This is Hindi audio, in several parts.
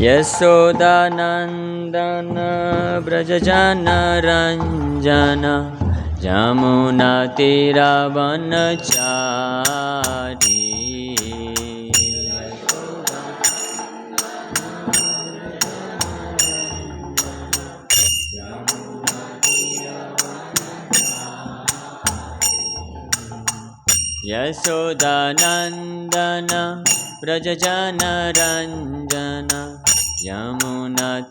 यशोदानन्दन व्रजजनरञ्जन यमुनातीरवनचारी यशोदानन्दन व्रजजनरञ्जन यमुनातीरवनचारी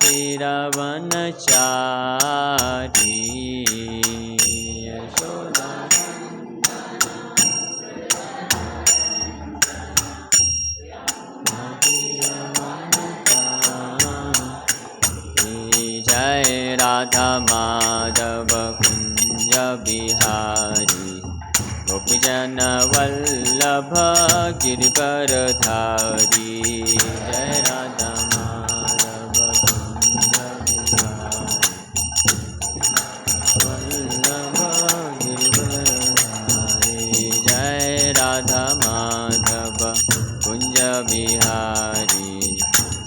जय राधा माधव कुंज बिहारी गोपीजन वल्लभ गिरिवरधारी जय राधा माधव कुंज बिहारी वल्लभ गिरिवरधारी जय राधा माधव कुंज बिहारी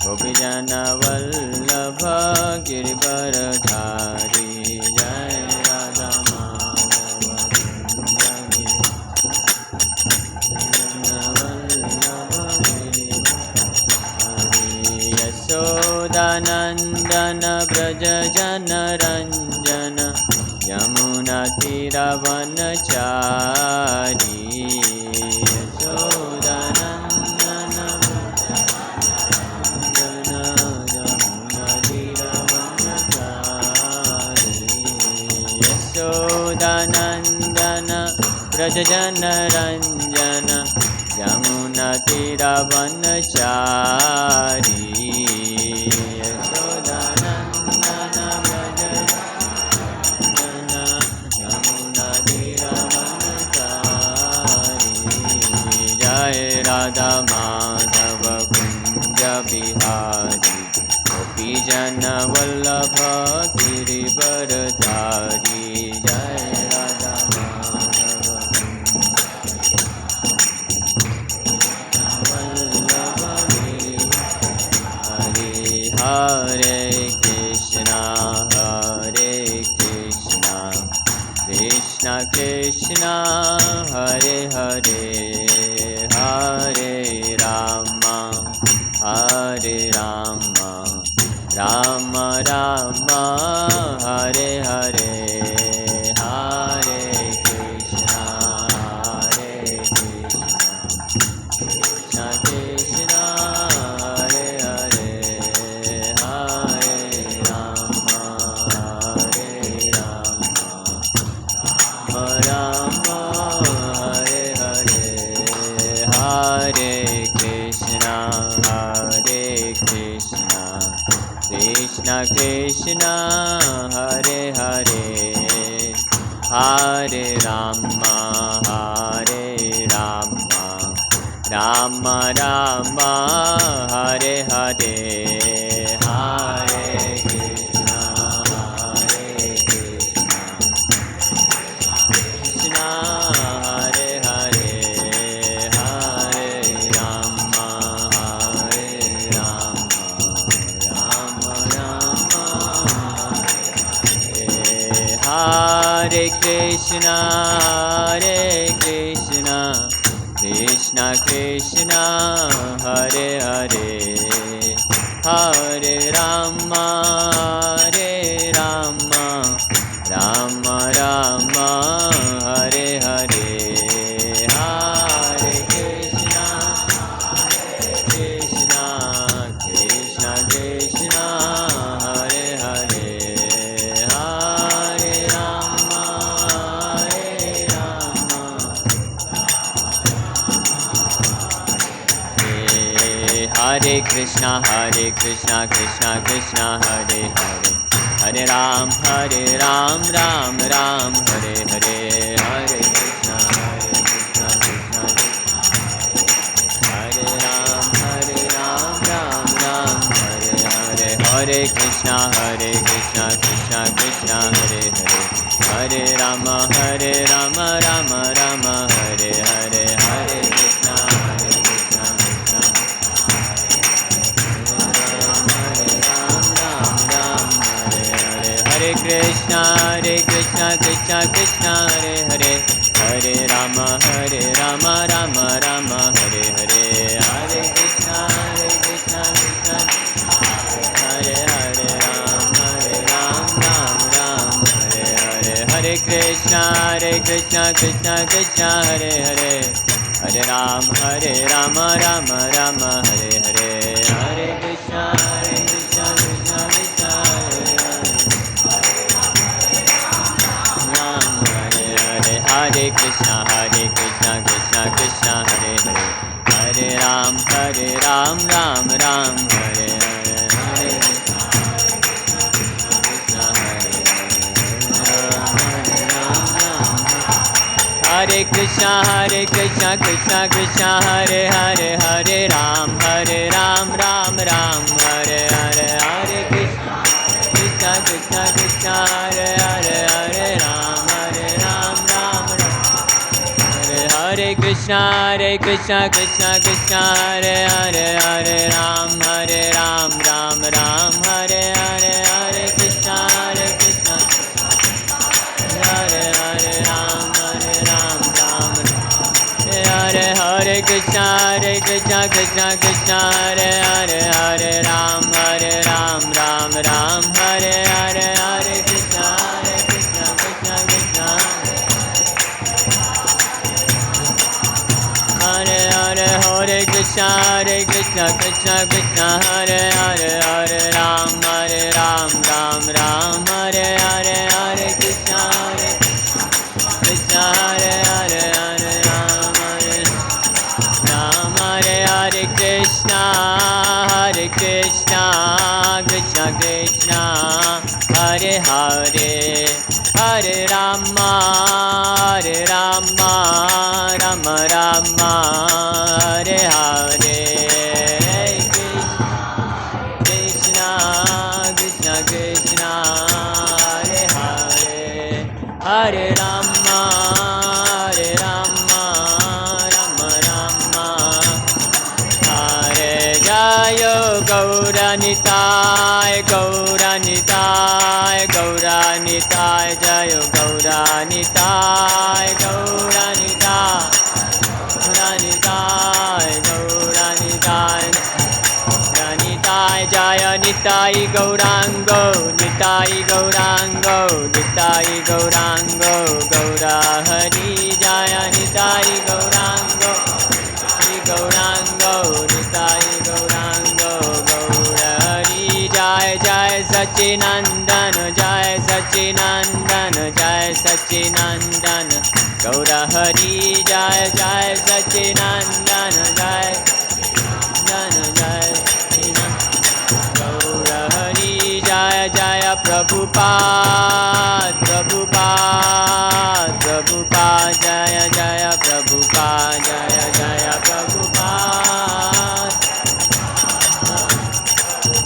गोपीजन वल्लभ गिरिवरधारी जय राधा यशोदानन्दन व्रजजनरञ्जन यमुनातीरवनचारी यशोदानन्दन यशोदानन्दन व्रजजनरञ्जन यमुनातीरवनचारी यशोदानन्दन व्रजजनरञ्जन यमुनातीरवनचारी जय राधा माधव कुंज बिहारी गोपीजन वल्लभ गिरिवरधारी जय राधा हरे कृष्णा कृष्ण कृष्ण हरे हरे हरे राम राम राम हरे हरे हरे कृष्ण कृष्ण कृष्ण हरे हरे हरे राम राम हरे हरे हरे कृष्ण कृष्ण कृष्ण हरे हरे हरे राम राम राम हरे हरे हरे कृष्ण कृष्ण हरे हरे हरे राम हरे कृष्ण कृष्ण कृष्ण हरे हरे हरे राम राम राम हरे हरे हरे कृष्ण कृष्ण कृष्ण हरे हरे हरे राम हरे कृष्णा कृष्ण कृष्ण हरे हरे हरे राम राम राम हरे हरे हरे कृष्णा कृष्ण हरे Ram Ram Ram Hare Hare Hare Krishna Krishna Krishna Hare Hare Hare Ram Ram Ram Hare Hare Hare Krishna Krishna Krishna Krishna Hare Hare Hare Rama Rama Rama Hare Hare Hare Krishna Krishna Hare Hare Ram Ram Ram Hare Hare Hare Krishna Krishna Krishna Hare Hare Hare Ram Rama Rama Hare Hare Hare Krishna Krishna Krishna Hare Hare Hare Krishna Krishna Krishna Hare Hare Hare Ram Ram Ram Hare Hare Hare Krishna Krishna Krishna Hare Hare Hare Ram Ram Ram Hare Hare Hare Krishna Krishna Krishna Hare Hare Hare Ram Ram Hare Hare Krishna Krishna Krishna Hare Hare Hare Ram Ram Hare Hare Hare Krishna Krishna Hare Hare Ram Hare Hare Krishna Krishna Hare Hare Hare Ram Ram Hare Hare Hare Krishna Krishna Hare Hare Hare Krishna Krishna Hare Hare Hare Ram Ram Hare Hare Hare Krishna Krishna Hare Hare Hare Ram Hare Hare Krishna Krishna Krishna Hare Hare Hare Rama Rama Rama Hare Hare Krishna Krishna Hare Hare Hare Rama Rama Rama Hare Jaya Gauranitai Gauranitai Gauranitai Jaya Gauranitai Gauranitai Gauranitai Gauranitai Gauranitai Jaya Nitai Gaurango Nitai Gaurango Nitai Gaurango Gaura Hari Jaya Nitai Gaurango Gaurango Nitai Gaurango Gaura Hari Jai Jai Sachinandan Jai Sachinandan Jai Sachinandan Gaura Hari Jai Jai Sachinandan Jai Jai Gaura Hari Jai Jai Prabhupada Prabhupada Prabhupada Jaya Jaya Prabhupada Jaya Jaya Prabhupada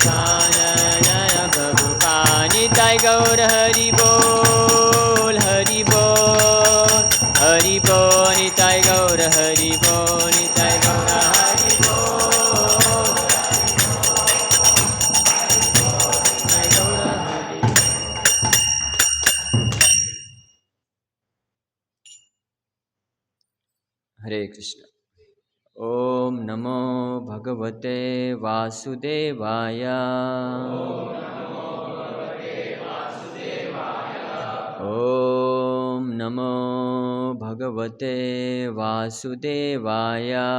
Jaya Jaya Prabhupada Nitai Gaur Hari Bol Hari Bol Hari Bol Nitai Gaur Hari Bol Nitai Gaur Hari Bol Hare Krishna. Om Namo Bhagavate Vasudevaya. Om Namo Bhagavate Vasudevaya.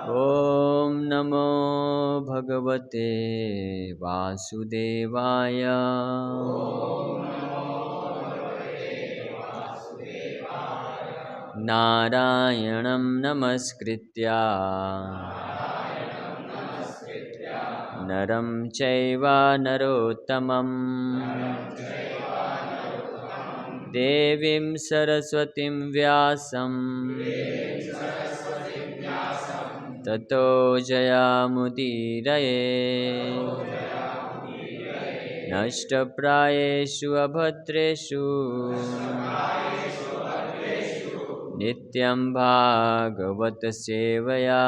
Om Namo Bhagavate Vasudevaya. Narayanam Namaskritya Naram Chaiva Narottamam Devim Saraswatim Vyasam Tato Jayamudiraye Nashtaprayeshu Abhadreshu Nityam Bhagavata Sevaya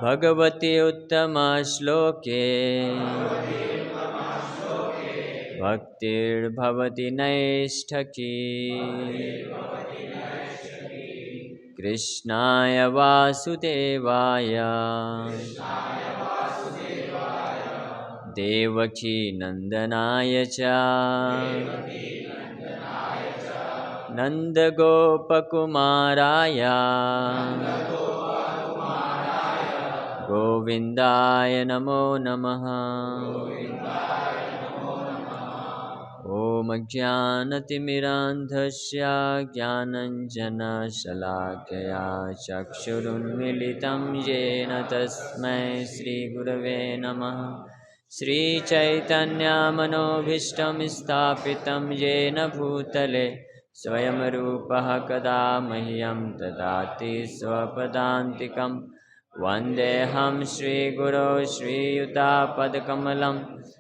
भगवति उत्तमश्लोके भक्तिर्भवति नैष्ठकी कृष्णाय वासुदेवाय देवकी नंदनाय च नंदगोपकुमाराय गोविन्दाय नमो नमः। ॐ अज्ञानतिमिरान्धस्य ज्ञानञ्जनशलाकया चक्षुरुन्मीलितं येन तस्मै श्रीगुरवे नमः। श्रीचैतन्यमनोभीष्टं स्थापितं येन भूतले स्वयं रूपः कदा मह्यं ददाति स्वपदान्तिकं। वन्देऽहं श्रीगुरो श्रीयुतापदकमलं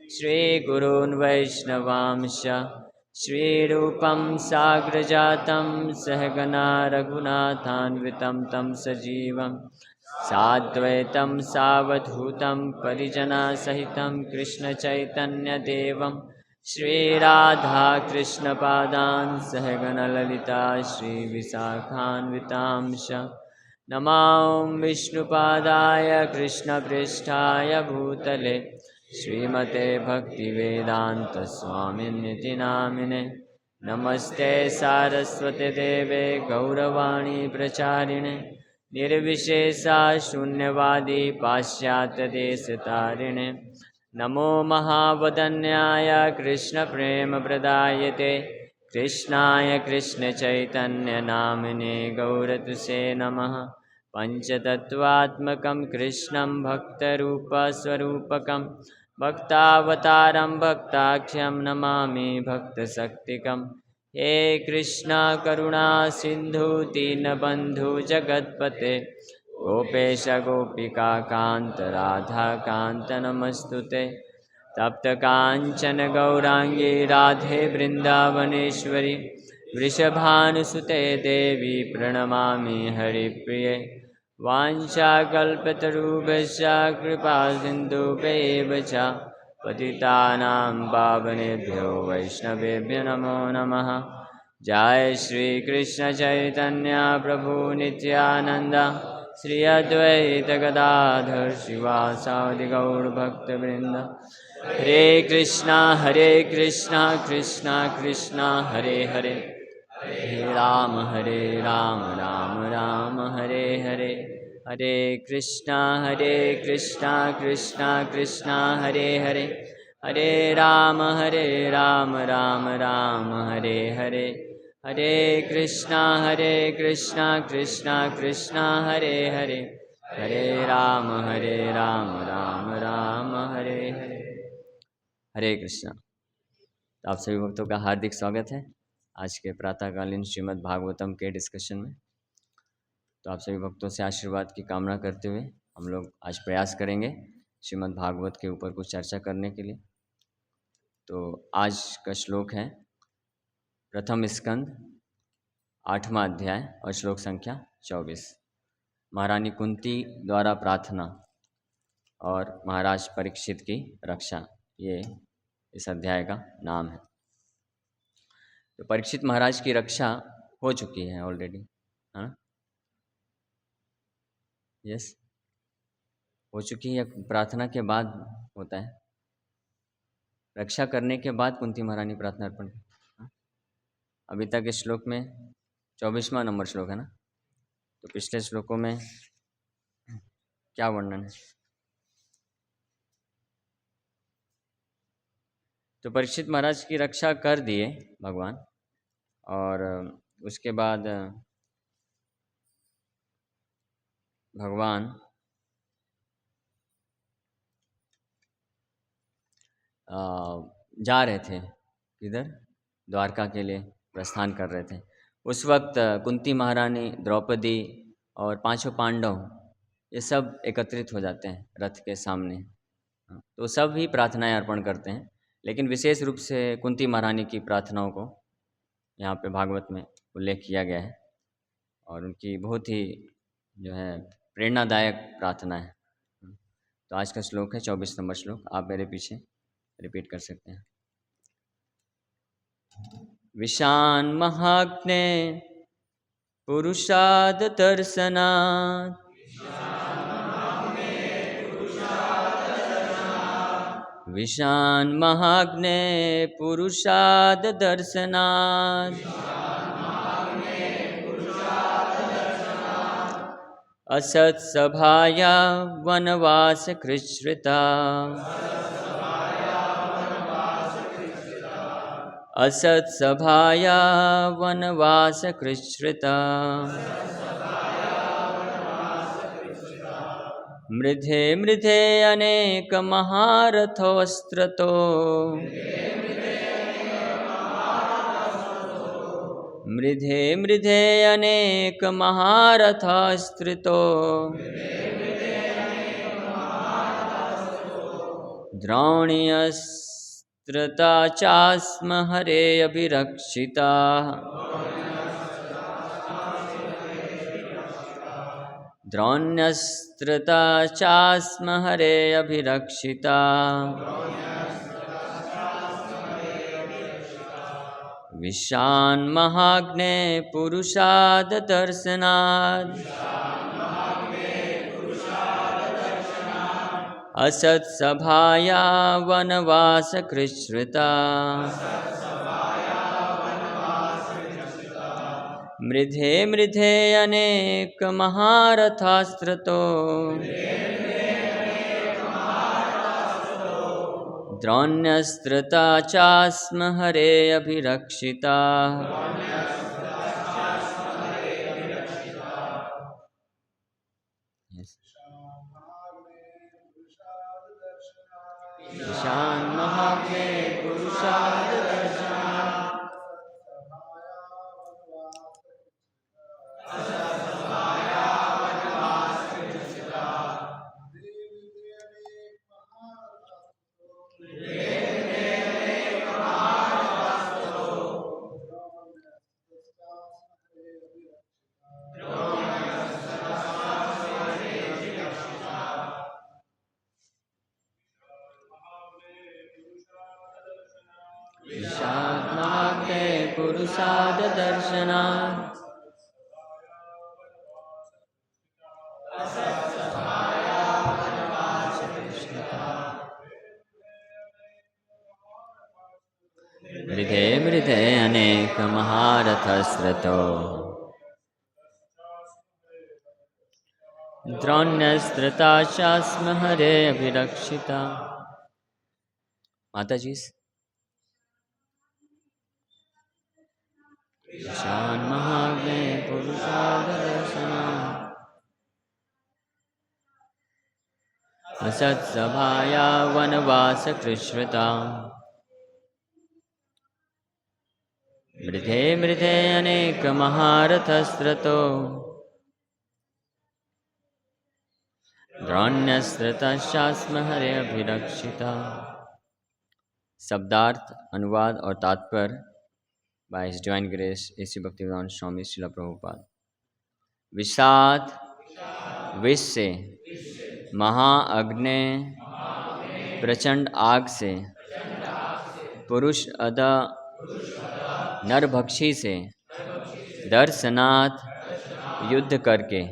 श्रीगुरून् वैष्णवांश्च श्रीरूपं साग्रजातं सहगना रघुनाथान्वितं तं सजीवं साद्वैतं सावधूतं परिजनसहितं कृष्णचैतन्यदेवं श्रीराधाकृष्णपादान् सहगणललिता श्रीविशाखान्वितांश्च नमां विष्णुपादाय कृष्णपृष्ठाय भूतले श्रीमते भक्तिवेदान्तस्वामिनिति नामिने। नमस्ते सारस्वते देवे गौरवाणी प्रचारिणे निर्विशेषा शून्यवादी पाश्चात्यदेशतारिणे। नमो महावदन्याय कृष्णप्रेमप्रदायते कृष्णाय कृष्णचैतन्यनामिने गौरतुसे नमः। पंचतत्वात्मकं कृष्णं भक्तरूपस्वरूपकं भक्तावतारं भक्ताख्यं नमामि भक्तशक्तिकं। हे कृष्णा करुणा सिन्धु दीनबन्धु जगत्पते गोपेश गोपिका कान्त राधा कान्त नमस्तुते। तप्त कांचन गौरांगी राधे वृंदावनेश्वरी वृषभानुसुते देवी प्रणमामि हरिप्रिये। वाञ्छाकल्पतरुभ्यश्च कृपासिन्धुभ्यैव च पतितानां पावनेभ्यो वैष्णवेभ्यो नमो नमः। जय श्री कृष्ण चैतन्य प्रभु नित्यानंद श्री अद्वैत गदाधर शिवासादि गौर भक्तवृंद। हरे कृष्णा कृष्णा कृष्णा हरे हरे हरे राम राम राम हरे हरे। हरे कृष्णा कृष्णा कृष्णा हरे हरे हरे राम राम राम हरे हरे। हरे कृष्णा कृष्णा कृष्णा हरे हरे हरे राम राम राम हरे हरे। हरे कृष्णा। तो आप सभी भक्तों का हार्दिक स्वागत है आज के प्रातःकालीन श्रीमद् भागवतम के डिस्कशन में। तो आप सभी भक्तों से आशीर्वाद की कामना करते हुए हम लोग आज प्रयास करेंगे श्रीमद् भागवत के ऊपर कुछ चर्चा करने के लिए। तो आज का श्लोक है प्रथम स्कंद 8वां अध्याय और श्लोक संख्या 24। महारानी कुंती द्वारा प्रार्थना और महाराज परीक्षित की रक्षा, ये इस अध्याय का नाम है। तो परीक्षित महाराज की रक्षा हो चुकी है ऑलरेडी, हाँ यस हो चुकी है। प्रार्थना के बाद होता है, रक्षा करने के बाद कुंती महारानी प्रार्थना अर्पण। अभी तक इस श्लोक में 24वां नंबर श्लोक है ना। तो पिछले श्लोकों में क्या वर्णन है? तो परीक्षित महाराज की रक्षा कर दिए भगवान, और उसके बाद भगवान जा रहे थे इधर द्वारका के लिए प्रस्थान कर रहे थे। उस वक्त कुंती महारानी, द्रौपदी और पांचों पांडव ये सब एकत्रित हो जाते हैं रथ के सामने। तो सब ही प्रार्थनाएं अर्पण करते हैं, लेकिन विशेष रूप से कुंती महारानी की प्रार्थनाओं को यहाँ पे भागवत में उल्लेख किया गया है और उनकी बहुत ही जो है प्रेरणादायक प्रार्थना है। तो आज का श्लोक है 24 नंबर श्लोक, आप मेरे पीछे रिपीट कर सकते हैं। विशान महाग्ने पुरुषाद दर्शनात्, विशान महाग्ने पुरुषाद दर्शनात्, असत् सभाया वनवास कृच्छ्रिता, असत् सभाया वनवास कृच्छ्रिता, मृधे मृधे अनेक महारथोस्त्रतो, मृधे मृधे अनेक महारथस्त्रितो, द्रोण्यस्त्रता चास्म हरे अभिरक्षिता, द्रोण्यस्त्रता चास्म हरे अभिरक्षिता, विशान महाग्ने पुरुषाद दर्शनात्, असत् सभाया वनवास कृच्छ्रिता, मृधे मृधे अनेक महारथास्त्रतो, द्रोण्यस्त्रता चास्म हरे अभिरक्षिता, विशान महाग्ने पुरुषाद दर्शनात्, विशान महाग्ने पुरुषाद दर्शनात्, मृधे मृधे अनेक महारथस्त्रतो, द्रोण्यस्त्रता चास्म हरे अभिरक्षिता। माता जी, विशान महाग्ने पुरुषाद दर्शनात्, असत् सभाया वनवास कृच्छ्रिता, मृधे मृधे अनेक महारथस्त्रतो, द्रोण्यस्त्रतश्चास्म हरे अभिरक्षिता। शब्दार्थ, अनुवाद और तात्पर्य by his divine grace A C Bhaktivedanta Swami Srila Prabhupada. विषाद विष से, महाअग्नि प्रचंड आग से, पुरुष अद नरभक्षी से, दर्शनाथ युद्ध करके,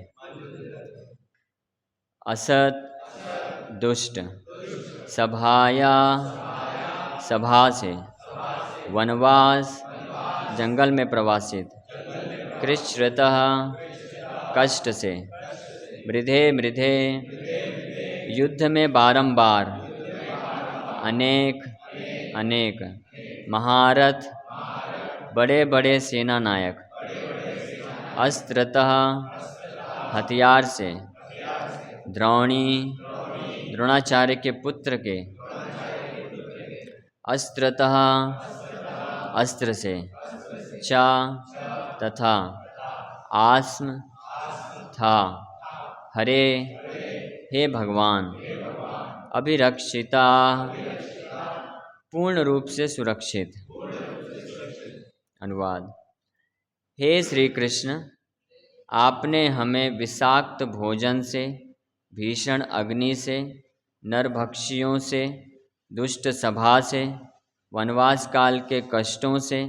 असत दुष्ट, सभाया सभा से, वनवास जंगल में प्रवासित, कृच्छ्रतः कष्ट से, मृधे मृधे युद्ध में बारंबार, अनेक अनेक, महारथ बड़े बड़े सेना नायक, अस्त्रतः हथियार से, द्रोणी द्रोणाचार्य के पुत्र के, अस्त्रतः अस्त्र से, चा तथा, आस्म था, हरे हे भगवान, अभिरक्षिता पूर्ण रूप से सुरक्षित। अनुवाद। हे श्री कृष्ण, आपने हमें विषाक्त भोजन से, भीषण अग्नि से, नरभक्षियों से, दुष्ट सभा से, वनवास काल के कष्टों से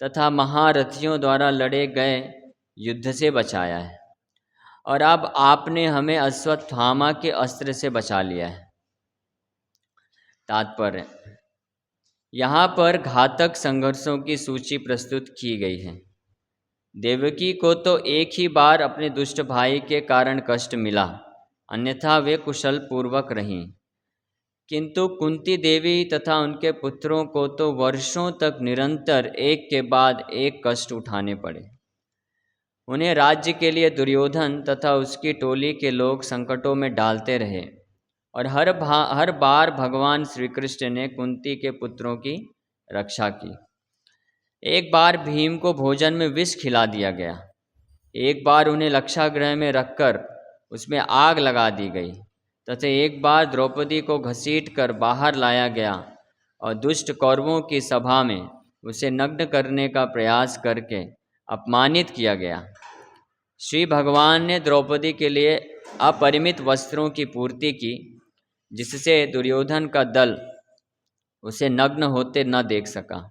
तथा महारथियों द्वारा लड़े गए युद्ध से बचाया है। और अब आपने हमें अश्वत्थामा के अस्त्र से बचा लिया है। तात्पर्य, यहाँ पर घातक संघर्षों की सूची प्रस्तुत की गई है। देवकी को तो एक ही बार अपने दुष्ट भाई के कारण कष्ट मिला, अन्यथा वे कुशल पूर्वक रहीं। किंतु कुंती देवी तथा उनके पुत्रों को तो वर्षों तक निरंतर एक के बाद एक कष्ट उठाने पड़े। उन्हें राज्य के लिए दुर्योधन तथा उसकी टोली के लोग संकटों में डालते रहे और हर बार भगवान श्री कृष्ण ने कुंती के पुत्रों की रक्षा की। एक बार भीम को भोजन में विष खिला दिया गया, एक बार उन्हें लक्षागृह में रखकर उसमें आग लगा दी गई तथा एक बार द्रौपदी को घसीट कर बाहर लाया गया और दुष्ट कौरवों की सभा में उसे नग्न करने का प्रयास करके अपमानित किया गया। श्री भगवान ने द्रौपदी के लिए अपरिमित वस्त्रों की पूर्ति की, जिससे दुर्योधन का दल उसे नग्न होते न देख सका।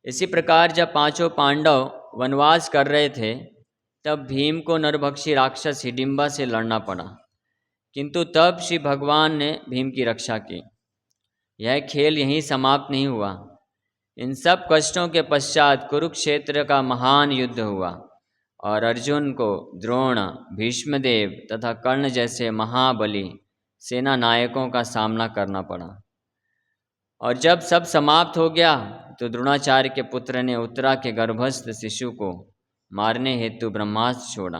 इसी प्रकार जब पांचों पांडव वनवास कर रहे थे, तब भीम को नरभक्षी राक्षस हिडिंबा से लड़ना पड़ा, किंतु तब श्री भगवान ने भीम की रक्षा की। यह खेल यहीं समाप्त नहीं हुआ। इन सब कष्टों के पश्चात कुरुक्षेत्र का महान युद्ध हुआ और अर्जुन को द्रोण, भीष्मदेव तथा कर्ण जैसे महाबली सेना नायकों का सामना करना पड़ा। और जब सब समाप्त हो गया तो द्रोणाचार्य के पुत्र ने उत्तरा के गर्भस्थ शिशु को मारने हेतु ब्रह्मास्त्र छोड़ा।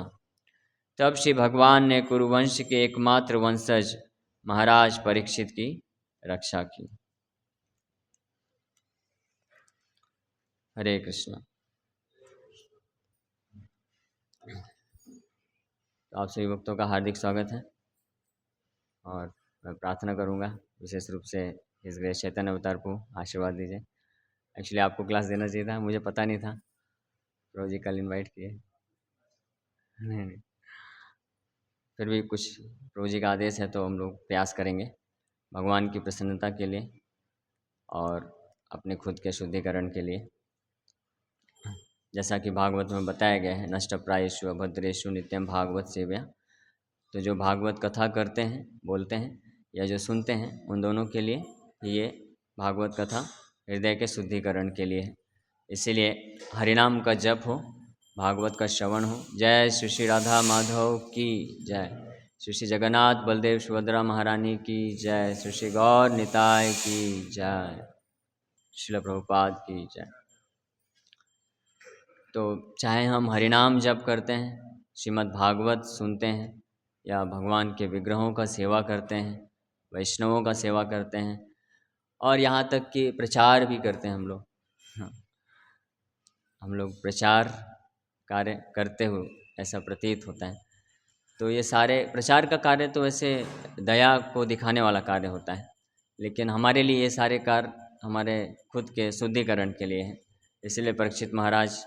तब श्री भगवान ने कुरुवंश के एकमात्र वंशज महाराज परीक्षित की रक्षा की। हरे कृष्ण। तो आप सभी भक्तों का हार्दिक स्वागत है और मैं प्रार्थना करूंगा विशेष रूप से इस ग्रेस चैतन्य अवतार को आशीर्वाद दीजिए। एक्चुअली आपको क्लास देना चाहिए था, मुझे पता नहीं था, प्रभु जी कल इन्वाइट किए। नहीं, फिर भी कुछ प्रभु जी का आदेश है तो हम लोग प्रयास करेंगे भगवान की प्रसन्नता के लिए और अपने खुद के शुद्धिकरण के लिए। जैसा कि भागवत में बताया गया है, नष्ट प्रायेषु अभद्रेषु नित्यम भागवत सेव्या। तो जो भागवत कथा करते हैं, बोलते हैं या जो सुनते हैं, उन दोनों के लिए ये भागवत कथा हृदय के शुद्धिकरण के लिए है। इसीलिए हरिनाम का जप हो, भागवत का श्रवण हो। जय श्री श्री राधा माधव की जय, श्री श्री जगन्नाथ बलदेव सुभद्रा महारानी की जय, श्री श्री गौर निताय की जय, श्रील प्रभुपाद की जय। तो चाहे हम हरिनाम जप करते हैं, श्रीमद् भागवत सुनते हैं या भगवान के विग्रहों का सेवा करते हैं, वैष्णवों का सेवा करते हैं और यहाँ तक कि प्रचार भी करते हैं हम लोग प्रचार कार्य करते हुए ऐसा प्रतीत होता है। तो ये सारे प्रचार का कार्य तो वैसे दया को दिखाने वाला कार्य होता है, लेकिन हमारे लिए ये सारे कार्य हमारे खुद के शुद्धिकरण के लिए है। इसलिए परीक्षित महाराज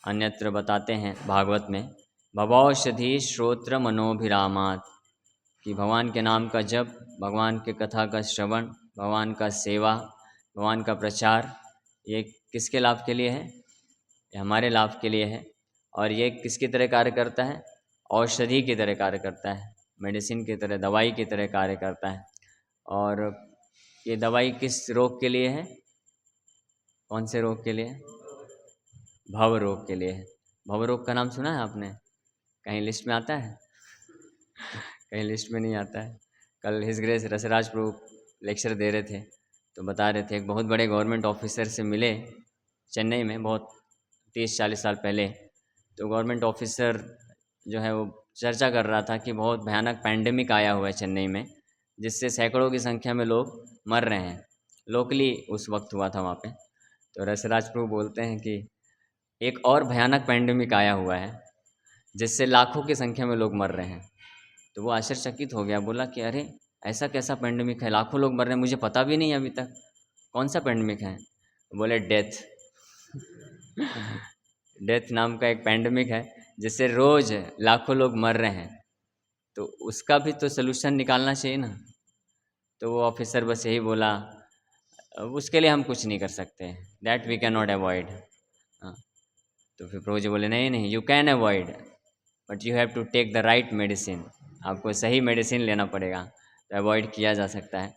अन्यत्र बताते हैं भागवत में, भवौषधि श्रोत्र मनोभिरामात, कि भगवान के नाम का जप, भगवान के कथा का श्रवण, भगवान का सेवा, भगवान का प्रचार, ये किसके लाभ के लिए है? ये हमारे लाभ के लिए है। और ये किसकी तरह कार्य करता है? औषधि की तरह कार्य करता है, मेडिसिन की तरह, दवाई की तरह कार्य करता है। और ये दवाई किस रोग के लिए है? कौन से रोग के लिए? भव रोग के लिए है। भव रोग का नाम सुना है आपने? कहीं लिस्ट में आता है? कहीं लिस्ट में नहीं आता है। कल हिज ग्रेस रसराज प्रभु लेक्चर दे रहे थे तो बता रहे थे, एक बहुत बड़े गवर्नमेंट ऑफिसर से मिले चेन्नई में, बहुत 30-40 साल पहले। तो गवर्नमेंट ऑफिसर जो है वो चर्चा कर रहा था कि बहुत भयानक पैंडेमिक आया हुआ है चेन्नई में, जिससे सैकड़ों की संख्या में लोग मर रहे हैं। लोकली उस वक्त हुआ था वहाँ पे। तो रसराज प्रभु बोलते हैं कि एक और भयानक पैंडेमिक आया हुआ है जिससे लाखों की संख्या में लोग मर रहे हैं। तो वो आश्चर्यचकित हो गया, बोला कि अरे ऐसा कैसा पैंडेमिक है, लाखों लोग मर रहे हैं, मुझे पता भी नहीं अभी तक, कौन सा पैंडेमिक है? बोले डेथ। डेथ नाम का एक पैंडेमिक है जिससे रोज लाखों लोग मर रहे हैं। तो उसका भी तो सलूशन निकालना चाहिए ना। तो वो ऑफिसर बस यही बोला, उसके लिए हम कुछ नहीं कर सकते, that we can not avoid. तो फिर प्रभु जी बोले नहीं नहीं, you can avoid but you have to take the right medicine, आपको सही मेडिसिन लेना पड़ेगा तो अवॉइड किया जा सकता है।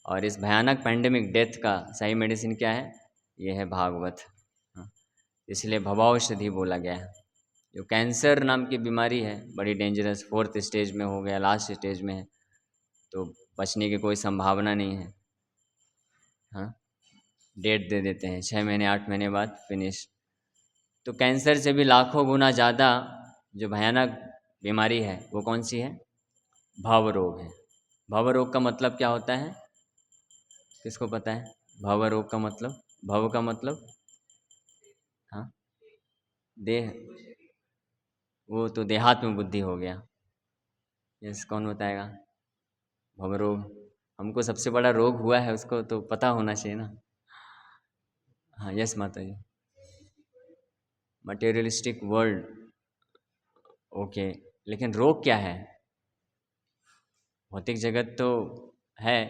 और इस भयानक पैंडेमिक डेथ का सही मेडिसिन क्या है? ये है भागवत। इसलिए भवौषधि बोला गया है। जो कैंसर नाम की बीमारी है बड़ी डेंजरस, 4th स्टेज में हो गया, लास्ट स्टेज में है, तो बचने की कोई संभावना नहीं है। हाँ, डेट दे देते हैं 6 महीने 8 महीने बाद फिनिश। तो कैंसर से भी लाखों गुना ज़्यादा जो भयानक बीमारी है वो कौन सी है? भव रोग है। भव रोग का मतलब क्या होता है? किसको पता है? भव रोग का मतलब, भव का मतलब, हाँ, देह, वो तो देहात में बुद्धि हो गया। यस, कौन बताएगा? भव रोग, हमको सबसे बड़ा रोग हुआ है उसको तो पता होना चाहिए ना। हाँ, यस माता जी। मटेरियलिस्टिक वर्ल्ड, ओके, लेकिन रोग क्या है? भौतिक जगत तो है,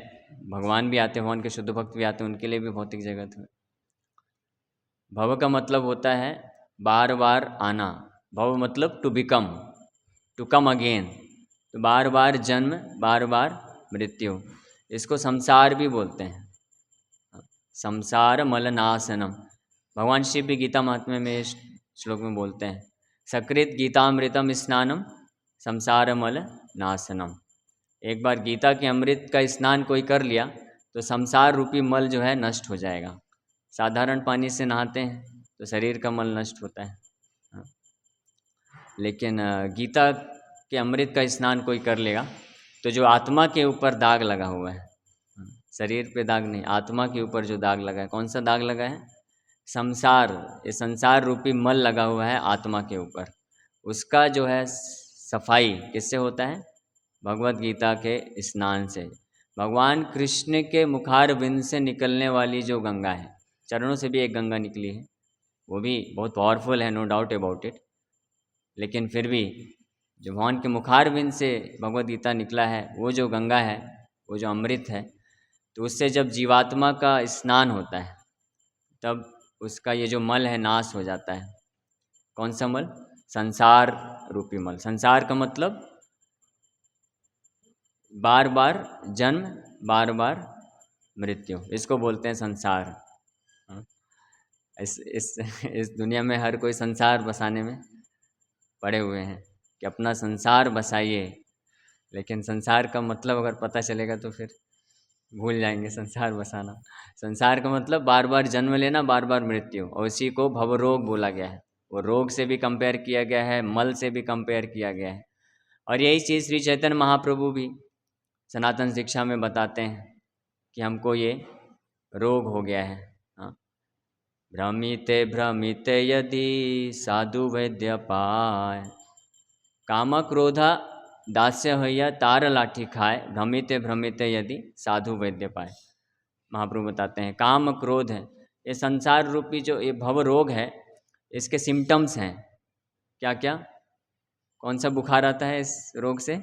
भगवान भी आते हैं, भगवान के शुद्ध भक्त भी आते हैं, उनके लिए भी भौतिक जगत है। भव का मतलब होता है बार बार आना, भव मतलब to become, to come again, तो बार बार जन्म, बार बार मृत्यु, इसको संसार भी बोलते हैं, संसार मलनाशनम। भगवान शिव भी गीता महात्म्य में इस श्लोक में बोलते हैं, सकृत गीतामृतम स्नानम संसार मल नाशनम। एक बार गीता के अमृत का स्नान कोई कर लिया तो संसार रूपी मल जो है नष्ट हो जाएगा। साधारण पानी से नहाते हैं तो शरीर का मल नष्ट होता है, लेकिन गीता के अमृत का स्नान कोई कर लेगा तो जो आत्मा के ऊपर दाग लगा हुआ है, शरीर पे दाग नहीं, आत्मा के ऊपर जो दाग लगा है, कौन सा दाग लगा है? संसार, ये संसार रूपी मल लगा हुआ है आत्मा के ऊपर, उसका जो है सफाई किससे होता है? भगवत गीता के स्नान से। भगवान कृष्ण के मुखार बिंद से निकलने वाली जो गंगा है, चरणों से भी एक गंगा निकली है, वो भी बहुत पावरफुल है, नो डाउट अबाउट इट, लेकिन फिर भी जो भगवान के मुखार बिंद से भगवत गीता निकला है, वो जो गंगा है, वो जो अमृत है, तो उससे जब जीवात्मा का स्नान होता है तब उसका ये जो मल है नाश हो जाता है। कौन सा मल? संसार रूपी मल। संसार का मतलब बार बार जन्म, बार बार मृत्यु, इसको बोलते हैं संसार। हाँ, इस दुनिया में हर कोई संसार बसाने में पड़े हुए हैं कि अपना संसार बसाइए, लेकिन संसार का मतलब अगर पता चलेगा तो फिर भूल जाएंगे संसार बसाना। संसार का मतलब बार बार जन्म लेना, बार बार मृत्यु, और इसी को भवरोग बोला गया है। वो रोग से भी कंपेयर किया गया है, मल से भी कंपेयर किया गया है। और यही चीज़ श्री चैतन्य महाप्रभु भी सनातन शिक्षा में बताते हैं कि हमको ये रोग हो गया है। हाँ, भ्रमिते भ्रमिते यदि साधु वैद्य पाए, काम क्रोधा दास्य हैया तार लाठी खाए, भ्रमिते भ्रमिते यदि साधु वैद्य पाए। महाप्रभु बताते हैं काम क्रोध है, ये संसार रूपी जो ये भव रोग है, इसके सिम्टम्स हैं। क्या क्या? कौन सा बुखार आता है इस रोग से?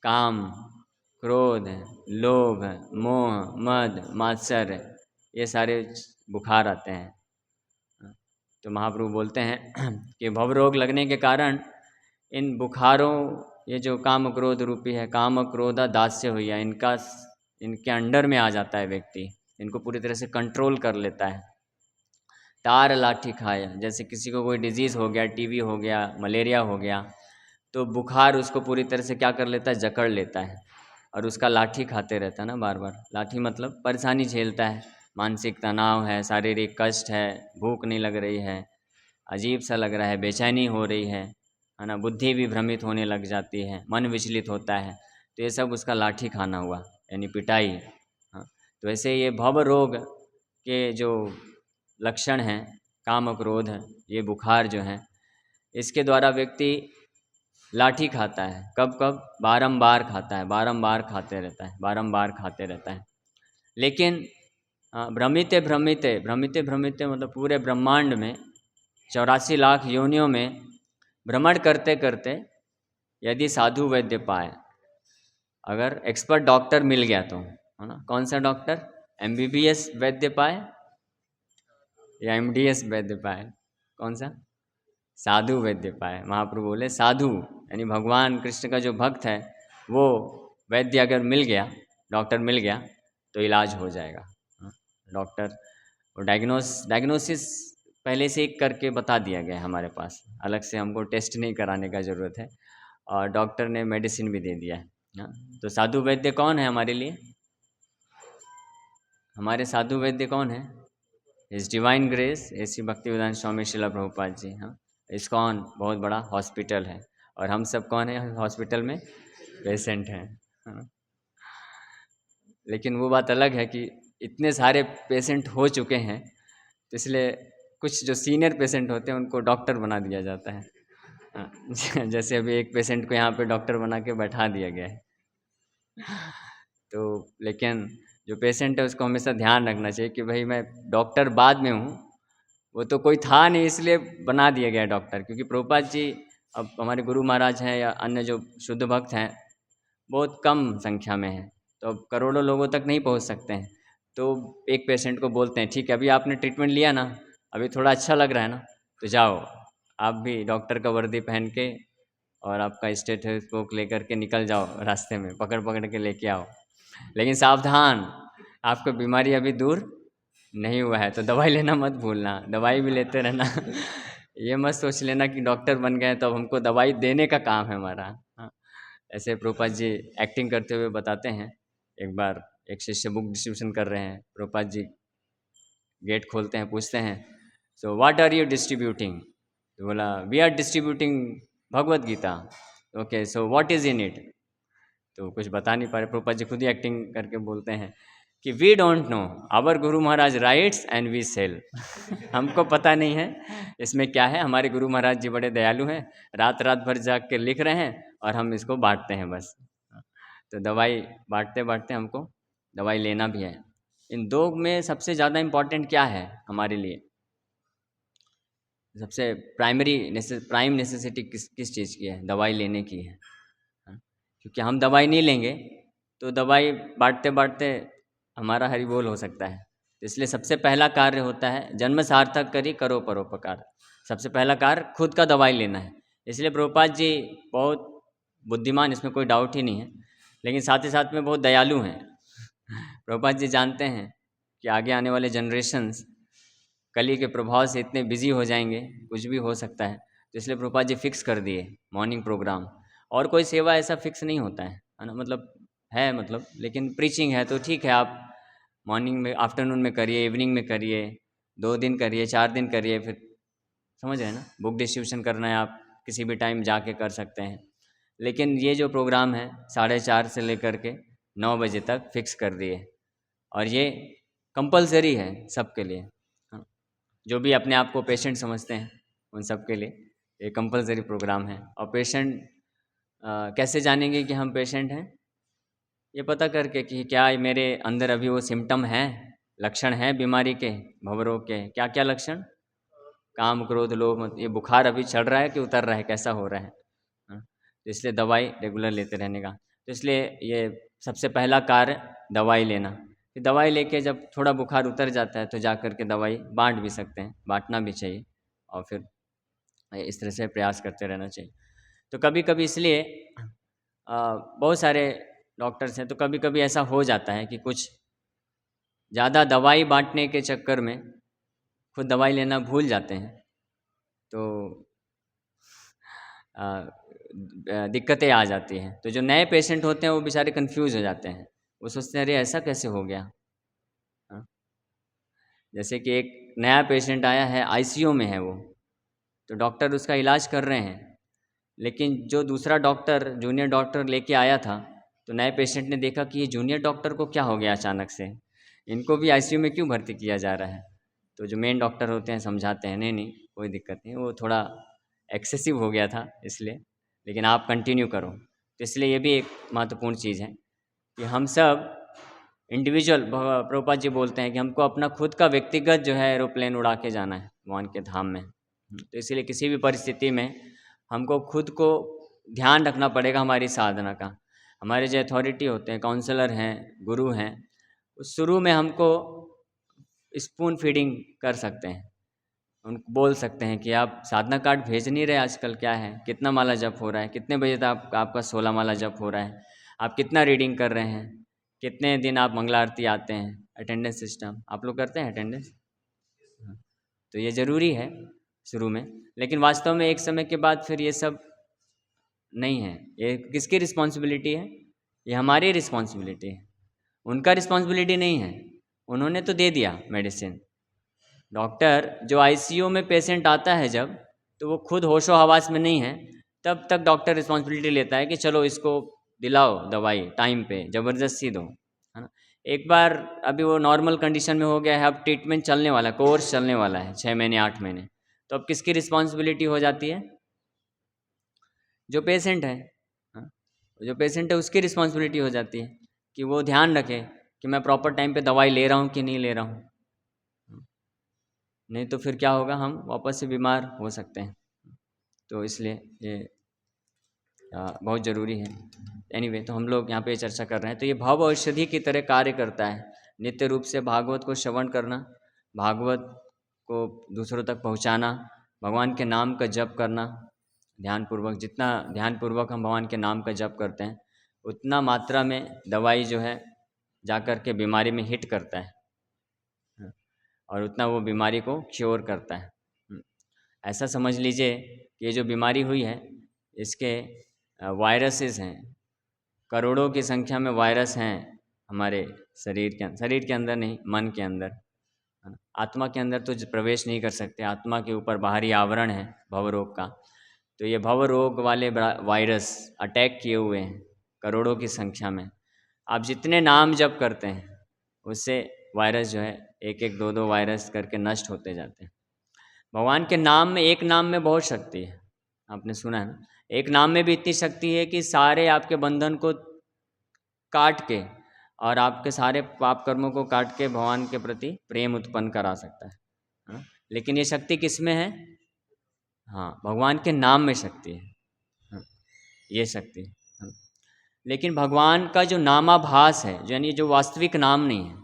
काम, क्रोध, लोभ, मोह, मद, मात्सर्य, ये सारे बुखार आते हैं। तो महाप्रभु बोलते हैं कि भव रोग लगने के कारण इन बुखारों, ये जो काम क्रोध रूपी है, काम क्रोधा दास्य हुई है, इनके अंडर में आ जाता है व्यक्ति, इनको पूरी तरह से कंट्रोल कर लेता है। तार लाठी खाया, जैसे किसी को कोई डिजीज़ हो गया, टीबी हो गया, मलेरिया हो गया, तो बुखार उसको पूरी तरह से क्या कर लेता है? जकड़ लेता है, और उसका लाठी खाते रहता है ना, बार बार। लाठी मतलब परेशानी झेलता है, मानसिक तनाव है, शारीरिक कष्ट है, भूख नहीं लग रही है, अजीब सा लग रहा है, बेचैनी हो रही है ना, बुद्धि भी भ्रमित होने लग जाती है, मन विचलित होता है, तो ये सब उसका लाठी खाना हुआ, यानी पिटाई। हाँ, तो वैसे ये भव रोग के जो लक्षण हैं, काम क्रोध, ये बुखार जो हैं, इसके द्वारा व्यक्ति लाठी खाता है। कब कब? बारंबार खाता है, बारंबार खाते रहता है, बारंबार खाते रहता है। लेकिन भ्रमिते भ्रमिते, भ्रमिते भ्रमिते मतलब पूरे ब्रह्मांड में 84 लाख योनियों में भ्रमण करते करते यदि साधु वैद्य पाए, अगर एक्सपर्ट डॉक्टर मिल गया तो, है ना। कौन सा डॉक्टर? MBBS वैद्य पाए या MDS वैद्य पाए? कौन सा? साधु वैद्य पाए। महाप्रभु बोले साधु यानी भगवान कृष्ण का जो भक्त है वो वैद्य अगर मिल गया, डॉक्टर मिल गया तो इलाज हो जाएगा। डॉक्टर वो डायग्नोसिस पहले से ही करके बता दिया गया है हमारे पास, अलग से हमको टेस्ट नहीं कराने का ज़रूरत है, और डॉक्टर ने मेडिसिन भी दे दिया है। हाँ, तो साधु वैद्य कौन है हमारे लिए? हमारे साधु वैद्य कौन है? इस डिवाइन ग्रेस ऐसी भक्तिवेदांत स्वामी शिला प्रभुपाद जी। हाँ, इस्कॉन बहुत बड़ा हॉस्पिटल है और हम सब कौन है हॉस्पिटल में? पेशेंट हैं। हाँ। लेकिन वो बात अलग है कि इतने सारे पेशेंट हो चुके हैं तो इसलिए कुछ जो सीनियर पेशेंट होते हैं उनको डॉक्टर बना दिया जाता है। हाँ, जैसे अभी एक पेशेंट को यहाँ पे डॉक्टर बना के बैठा दिया गया है। तो लेकिन जो पेशेंट है उसको हमेशा ध्यान रखना चाहिए कि भाई मैं डॉक्टर बाद में हूँ, वो तो कोई था नहीं इसलिए बना दिया गया डॉक्टर। क्योंकि प्रभुपाद जी अब हमारे गुरु महाराज हैं या अन्य जो शुद्ध भक्त हैं बहुत कम संख्या में हैं, तो अब करोड़ों लोगों तक नहीं पहुंच सकते हैं। तो एक पेशेंट को बोलते हैं ठीक है अभी आपने ट्रीटमेंट लिया ना, अभी थोड़ा अच्छा लग रहा है ना, तो जाओ आप भी डॉक्टर का वर्दी पहन के और आपका स्टेथोस्कोप लेकर के निकल जाओ, रास्ते में पकड़ पकड़ के लेके आओ। लेकिन सावधान, आपको बीमारी अभी दूर नहीं हुआ है तो दवाई लेना मत भूलना, दवाई भी लेते रहना। ये मत सोच लेना कि डॉक्टर बन गए तो अब हमको दवाई देने का काम है हमारा। हाँ, ऐसे प्रभुपाद जी एक्टिंग करते हुए बताते हैं। एक बार एक शिष्य बुक डिस्ट्रीब्यूशन कर रहे हैं, प्रभुपाद जी गेट खोलते हैं, पूछते हैं so what are you distributing? तो बोला we are distributing Bhagavad Gita. Okay so what is in it? तो कुछ बता नहीं पा रहे, प्रभुपाद जी खुद ही एक्टिंग करके बोलते हैं कि we don't know, our Guru Maharaj rights and we cell. हमको पता नहीं है इसमें क्या है, हमारे गुरु महाराज जी बड़े दयालु हैं, रात रात भर जाग के लिख रहे हैं और हम इसको बांटते हैं बस। तो दवाई बांटते बांटते हमको दवाई लेना भी है। इन दो में सबसे ज़्यादा इम्पॉर्टेंट क्या है हमारे लिए? सबसे प्राइम नेसेसिटी किस चीज़ की है? दवाई लेने की है। क्योंकि हम दवाई नहीं लेंगे तो दवाई बांटते बांटते हमारा हरि बोल हो सकता है। तो इसलिए सबसे पहला कार्य होता है जन्म सार्थक करी करो परोपकार। सबसे पहला कार्य खुद का दवाई लेना है। इसलिए प्रभुपाद जी बहुत बुद्धिमान, इसमें कोई डाउट ही नहीं है, लेकिन साथ ही साथ में बहुत दयालु हैं। प्रभुपाद जी जानते हैं कि आगे आने वाले जनरेशन्स कली के प्रभाव से इतने बिजी हो जाएंगे, कुछ भी हो सकता है। तो इसलिए प्रभुपाद जी फिक्स कर दिए मॉर्निंग प्रोग्राम। और कोई सेवा ऐसा फिक्स नहीं होता है ना, मतलब है, मतलब लेकिन प्रीचिंग है तो ठीक है, आप मॉर्निंग में आफ्टरनून में करिए, इवनिंग में करिए, 2 दिन करिए, 4 दिन करिए, फिर समझ रहे हैं ना। बुक डिस्ट्रीब्यूशन करना है आप किसी भी टाइम जाके कर सकते हैं। लेकिन ये जो प्रोग्राम है 4:30 से लेकर के 9 बजे तक फिक्स कर दिए, और ये कंपलसरी है सबके लिए। हाँ, जो भी अपने आप को पेशेंट समझते हैं उन सब के लिए ये कंपलसरी प्रोग्राम है। और पेशेंट कैसे जानेंगे कि हम पेशेंट हैं? ये पता करके कि क्या मेरे अंदर अभी वो सिम्टम हैं, लक्षण हैं बीमारी के, भवरोग के। क्या क्या लक्षण? काम क्रोध लोभ मत, ये बुखार अभी चढ़ रहा है कि उतर रहा है, कैसा हो रहा है? हाँ, तो इसलिए दवाई रेगुलर लेते रहने का। तो इसलिए ये सबसे पहला कार्य दवाई लेना। फिर दवाई लेके जब थोड़ा बुखार उतर जाता है तो जा कर के दवाई बांट भी सकते हैं, बांटना भी चाहिए, और फिर इस तरह से प्रयास करते रहना चाहिए। तो कभी कभी इसलिए बहुत सारे डॉक्टर्स हैं तो कभी कभी ऐसा हो जाता है कि कुछ ज़्यादा दवाई बांटने के चक्कर में खुद दवाई लेना भूल जाते हैं, तो दिक्कतें आ जाती हैं। तो जो नए पेशेंट होते हैं वो बेचारे कंफ्यूज हो जाते हैं, वो सोचते हैं अरे ऐसा कैसे हो गया। हाँ, जैसे कि एक नया पेशेंट आया है, आईसीयू में है वो, तो डॉक्टर उसका इलाज कर रहे हैं, लेकिन जो दूसरा डॉक्टर जूनियर डॉक्टर लेके आया था, तो नए पेशेंट ने देखा कि ये जूनियर डॉक्टर को क्या हो गया अचानक से, इनको भी आईसीयू में क्यों भर्ती किया जा रहा है। तो जो मेन डॉक्टर होते हैं समझाते हैं नहीं नहीं कोई दिक्कत नहीं, वो थोड़ा एक्सेसिव हो गया था इसलिए, लेकिन आप कंटिन्यू करो। तो इसलिए ये भी एक महत्वपूर्ण चीज़ है कि हम सब इंडिविजुअल, प्रभुपाद जी बोलते हैं कि हमको अपना खुद का व्यक्तिगत जो है एरोप्लेन उड़ा के जाना है भगवान के धाम में। तो इसीलिए किसी भी परिस्थिति में हमको खुद को ध्यान रखना पड़ेगा हमारी साधना का। हमारे जो अथॉरिटी होते हैं, काउंसलर हैं, गुरु हैं, उस शुरू में हमको स्पून फीडिंग कर सकते हैं। उनको बोल सकते हैं कि आप साधना कार्ड भेज नहीं रहे आजकल, क्या है, कितना माला जप हो रहा है, कितने बजे तक आपका 16 माला जप हो रहा है, आप कितना रीडिंग कर रहे हैं, कितने दिन आप मंगला आरती आते हैं, अटेंडेंस सिस्टम आप लोग करते हैं अटेंडेंस। तो ये ज़रूरी है शुरू में, लेकिन वास्तव में एक समय के बाद फिर ये सब नहीं है। ये किसकी रिस्पॉन्सिबिलिटी है? ये हमारी रिस्पॉन्सिबिलिटी है, उनका रिस्पॉन्सिबिलिटी नहीं है। उन्होंने तो दे दिया मेडिसिन। डॉक्टर जो आईसीयू में पेशेंट आता है जब, तो वो खुद होशो हवास में नहीं है, तब तक डॉक्टर रिस्पॉन्सिबिलिटी लेता है कि चलो इसको दिलाओ दवाई टाइम पे, ज़बरदस्ती दो, है ना। एक बार अभी वो नॉर्मल कंडीशन में हो गया है, अब ट्रीटमेंट चलने वाला है, कोर्स चलने वाला है 6 महीने 8 महीने, तो अब किसकी रिस्पॉन्सिबिलिटी हो जाती है? जो पेशेंट है, हाँ, जो पेशेंट है उसकी रिस्पॉन्सिबिलिटी हो जाती है कि वो ध्यान रखे कि मैं प्रॉपर टाइम पे दवाई ले रहा हूँ कि नहीं ले रहा हूँ। नहीं तो फिर क्या होगा, हम वापस से बीमार हो सकते हैं। तो इसलिए ये बहुत ज़रूरी है। एनीवे, तो हम लोग यहाँ पे चर्चा कर रहे हैं, तो ये भाव औषधि की तरह कार्य करता है। नित्य रूप से भागवत को श्रवण करना, भागवत को दूसरों तक पहुँचाना, भगवान के नाम का जप करना ध्यानपूर्वक। जितना ध्यानपूर्वक हम भगवान के नाम का जप करते हैं, उतना मात्रा में दवाई जो है जाकर के बीमारी में हिट करता है, और उतना वो बीमारी को क्योर करता है। ऐसा समझ लीजिए कि ये जो बीमारी हुई है, इसके वायरसेस हैं, करोड़ों की संख्या में वायरस हैं हमारे शरीर के अंदर नहीं, मन के अंदर, है ना। आत्मा के अंदर तो प्रवेश नहीं कर सकते, आत्मा के ऊपर बाहरी आवरण है भवरोग का। तो ये भवरोग वाले वायरस अटैक किए हुए हैं करोड़ों की संख्या में। आप जितने नाम जप करते हैं, उससे वायरस जो है एक एक दो दो वायरस करके नष्ट होते जाते हैं। भगवान के नाम में, एक नाम में बहुत शक्ति है, आपने सुना है ना। एक नाम में भी इतनी शक्ति है कि सारे आपके बंधन को काट के और आपके सारे पाप कर्मों को काट के भगवान के प्रति प्रेम उत्पन्न करा सकता है। लेकिन ये शक्ति किस में है? हाँ, भगवान के नाम में शक्ति है, हाँ, ये शक्ति है, हाँ। लेकिन भगवान का जो नामाभास है, यानी जो वास्तविक नाम नहीं है,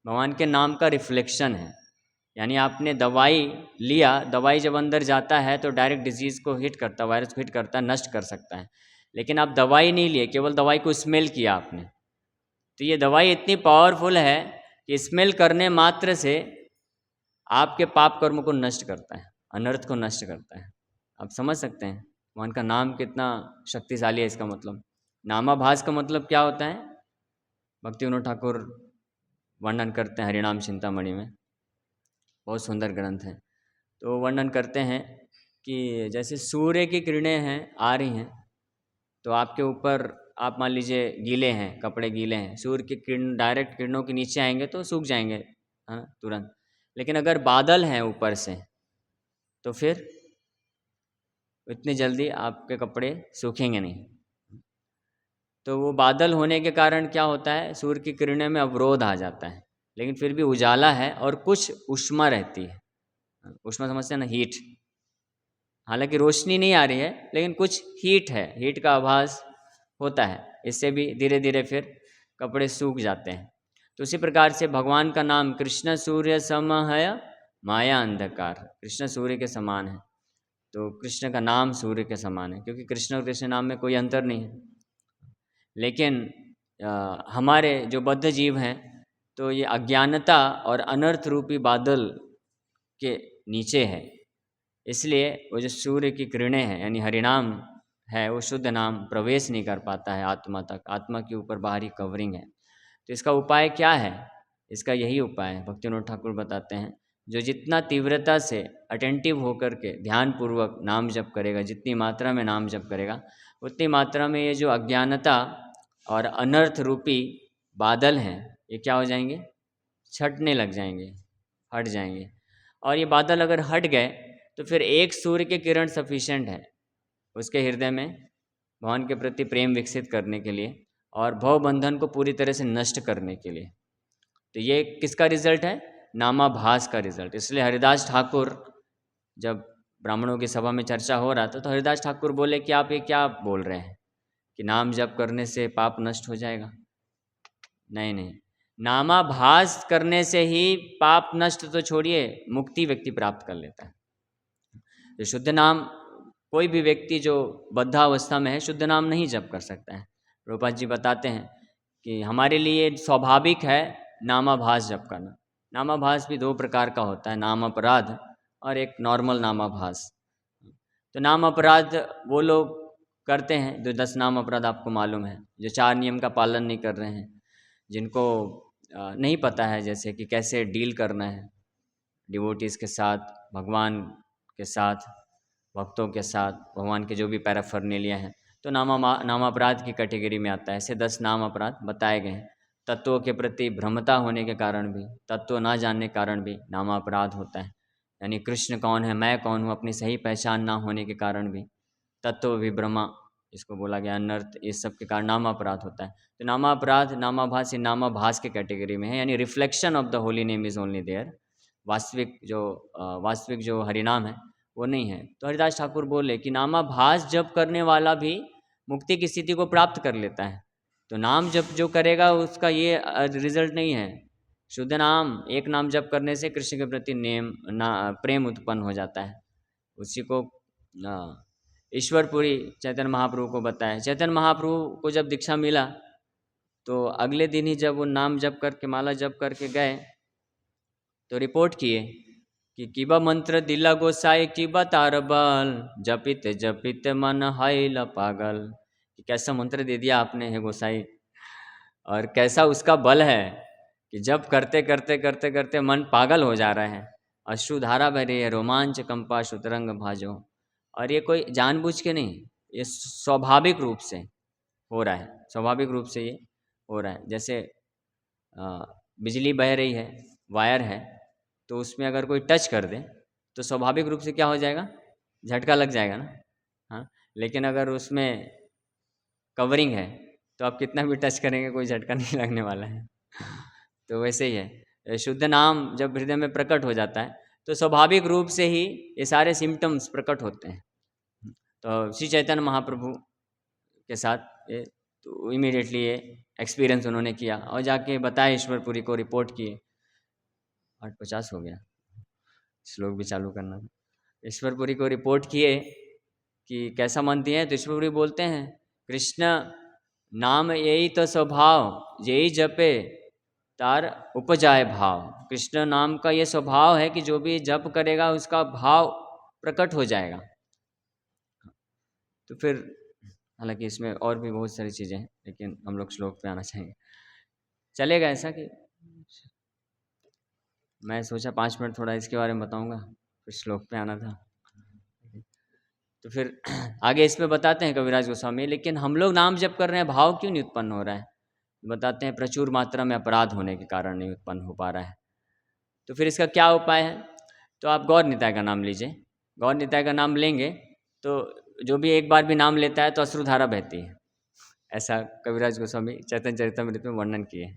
भगवान के नाम का रिफ्लेक्शन है। यानी आपने दवाई लिया, दवाई जब अंदर जाता है तो डायरेक्ट डिजीज़ को हिट करता, वायरस को हिट करता, नष्ट कर सकता है। लेकिन आप दवाई नहीं लिए, केवल दवाई को स्मेल किया आपने, तो ये दवाई इतनी पावरफुल है कि स्मेल करने मात्र से आपके पाप कर्म को नष्ट करता है, अनर्थ को नष्ट करता है। आप समझ सकते हैं भगवान का नाम कितना शक्तिशाली है। इसका मतलब नामाभास का मतलब क्या होता है? भक्ति विनोद ठाकुर वर्णन करते हैं हरिनाम चिंतामणि में, बहुत सुंदर ग्रंथ है। तो वर्णन करते हैं कि जैसे सूर्य की किरणें हैं, आ रही हैं, तो आपके ऊपर, आप मान लीजिए गीले हैं, कपड़े गीले हैं, सूर्य की किरण डायरेक्ट किरणों के नीचे आएंगे तो सूख जाएंगे, है ना, तुरंत। लेकिन अगर बादल हैं ऊपर से, तो फिर इतनी जल्दी आपके कपड़े सूखेंगे नहीं। तो वो बादल होने के कारण क्या होता है, सूर्य की किरणें में अवरोध आ जाता है, लेकिन फिर भी उजाला है और कुछ ऊष्मा रहती है। ऊष्मा समझते हैं ना, हीट। हालांकि रोशनी नहीं आ रही है, लेकिन कुछ हीट है, हीट का आभास होता है। इससे भी धीरे धीरे फिर कपड़े सूख जाते हैं। तो उसी प्रकार से भगवान का नाम, कृष्ण सूर्य सम है माया अंधकार, कृष्ण सूर्य के समान है। तो कृष्ण का नाम सूर्य के समान है, क्योंकि कृष्ण और कृष्ण नाम में कोई अंतर नहीं है। लेकिन हमारे जो बद्ध जीव हैं, तो ये अज्ञानता और अनर्थ रूपी बादल के नीचे है। इसलिए वो जो सूर्य की किरणें हैं, यानी हरिनाम है, वो शुद्ध नाम प्रवेश नहीं कर पाता है आत्मा तक। आत्मा के ऊपर बाहरी कवरिंग है। तो इसका उपाय क्या है? इसका यही उपाय है, भक्ति विनोद ठाकुर बताते हैं, जो जितना तीव्रता से अटेंटिव होकर के ध्यानपूर्वक नाम जप करेगा, जितनी मात्रा में नाम जप करेगा, उतनी मात्रा में ये जो अज्ञानता और अनर्थ रूपी बादल हैं, ये क्या हो जाएंगे? छटने लग जाएंगे, हट जाएंगे। और ये बादल अगर हट गए तो फिर एक सूर्य की किरण सफिशेंट है उसके हृदय में भगवान के प्रति प्रेम विकसित करने के लिए और भव बंधन को पूरी तरह से नष्ट करने के लिए। तो ये किसका रिजल्ट है? नामाभास का रिजल्ट। इसलिए हरिदास ठाकुर, जब ब्राह्मणों की सभा में चर्चा हो रहा था, तो हरिदास ठाकुर बोले कि आप ये क्या बोल रहे हैं कि नाम जप करने से पाप नष्ट हो जाएगा। नहीं नहीं, नामाभास करने से ही पाप नष्ट तो छोड़िए, मुक्ति व्यक्ति प्राप्त कर लेता है। तो शुद्ध नाम कोई भी व्यक्ति जो बद्धावस्था में है शुद्ध नाम नहीं जप कर सकता है। प्रभुपाद जी बताते हैं कि हमारे लिए स्वाभाविक है नामाभास जप करना। नामाभास भी दो प्रकार का होता है, नाम अपराध और एक नॉर्मल नामाभास। तो नाम अपराध वो लोग करते हैं जो 10 नाम अपराध आपको मालूम है, जो 4 नियम का पालन नहीं कर रहे हैं, जिनको नहीं पता है जैसे कि कैसे डील करना है डिवोटीज़ के साथ, भगवान के साथ, भक्तों के साथ, भगवान के जो भी पैराफर्नेलिया हैं, तो नाम अपराध की कैटेगरी में आता है। ऐसे 10 नाम अपराध बताए गए हैं। तत्वों के प्रति भ्रमता होने के कारण भी, तत्व ना जानने के कारण भी नाम अपराध होता है। यानी कृष्ण कौन है, मैं कौन हूँ, अपनी सही पहचान ना होने के कारण भी तत्व विभ्रमा, इसको बोला गया अनर्थ, इस सब के कारण नामापराध होता है। तो नामापराध, नामाभास, ये नामाभास के कैटेगरी में है, यानी reflection of the holy name is only there. वास्तविक जो हरिनाम है वो नहीं है। तो हरिदास ठाकुर बोले कि नामाभास जप करने वाला भी मुक्ति की स्थिति को प्राप्त कर लेता है। तो नाम जप जो करेगा उसका ये रिजल्ट नहीं है। शुद्ध नाम, एक नाम जप करने से कृष्ण के प्रति प्रेम उत्पन्न हो जाता है। उसी को ईश्वरपुरी चैतन्य महाप्रभु को बताया। चैतन्य महाप्रभु को जब दीक्षा मिला तो अगले दिन ही जब वो नाम जप करके, माला जप करके गए तो रिपोर्ट किए कि किबा मंत्र दिला गोसाई किबा तार बल, जपित जपित मन हाइल पागल। कि कैसा मंत्र दे दिया आपने है गोसाई, और कैसा उसका बल है कि जब करते करते करते करते मन पागल हो जा रहा है, अश्रुधारा बह रही है, रोमांच कंपा शुतरंग भाजो। और ये कोई जानबूझ के नहीं, ये स्वाभाविक रूप से हो रहा है, स्वाभाविक रूप से ये हो रहा है। जैसे बिजली बह रही है, वायर है, तो उसमें अगर कोई टच कर दे तो स्वाभाविक रूप से क्या हो जाएगा, झटका लग जाएगा ना। हाँ, लेकिन अगर उसमें कवरिंग है तो आप कितना भी टच करेंगे कोई झटका नहीं लगने वाला है। तो वैसे ही है, शुद्ध नाम जब हृदय में प्रकट हो जाता है तो स्वाभाविक रूप से ही ये सारे सिम्टम्स प्रकट होते हैं। तो श्री चैतन्य महाप्रभु के साथ ये तो इमीडिएटली ये एक्सपीरियंस उन्होंने किया और जाके बताया, ईश्वरपुरी को रिपोर्ट किए। 8:50 हो गया, श्लोक भी चालू करना था। ईश्वरपुरी को रिपोर्ट किए कि कैसा मानती हैं, तो ईश्वरपुरी बोलते हैं कृष्ण नाम यही तो स्वभाव, यही जपे तार उपजाए भाव। कृष्ण नाम का ये स्वभाव है कि जो भी जप करेगा उसका भाव प्रकट हो जाएगा। तो फिर हालांकि इसमें और भी बहुत सारी चीज़ें हैं, लेकिन हम लोग श्लोक पे आना चाहेंगे। चलेगा ऐसा कि मैं सोचा 5 मिनट थोड़ा इसके बारे में बताऊंगा, फिर श्लोक पे आना था। तो फिर आगे इसमें बताते हैं कविराज गोस्वामी, लेकिन हम लोग नाम जप कर रहे हैं, भाव क्यों नहीं उत्पन्न हो रहा है? बताते हैं प्रचुर मात्रा में अपराध होने के कारण नहीं उत्पन्न हो पा रहा है। तो फिर इसका क्या उपाय है? तो आप गौर निताय का नाम लीजिए। गौर निताय का नाम लेंगे तो जो भी एक बार भी नाम लेता है तो अश्रुधारा बहती है, ऐसा कविराज गोस्वामी चैतन्य चरितमृत में वर्णन किए।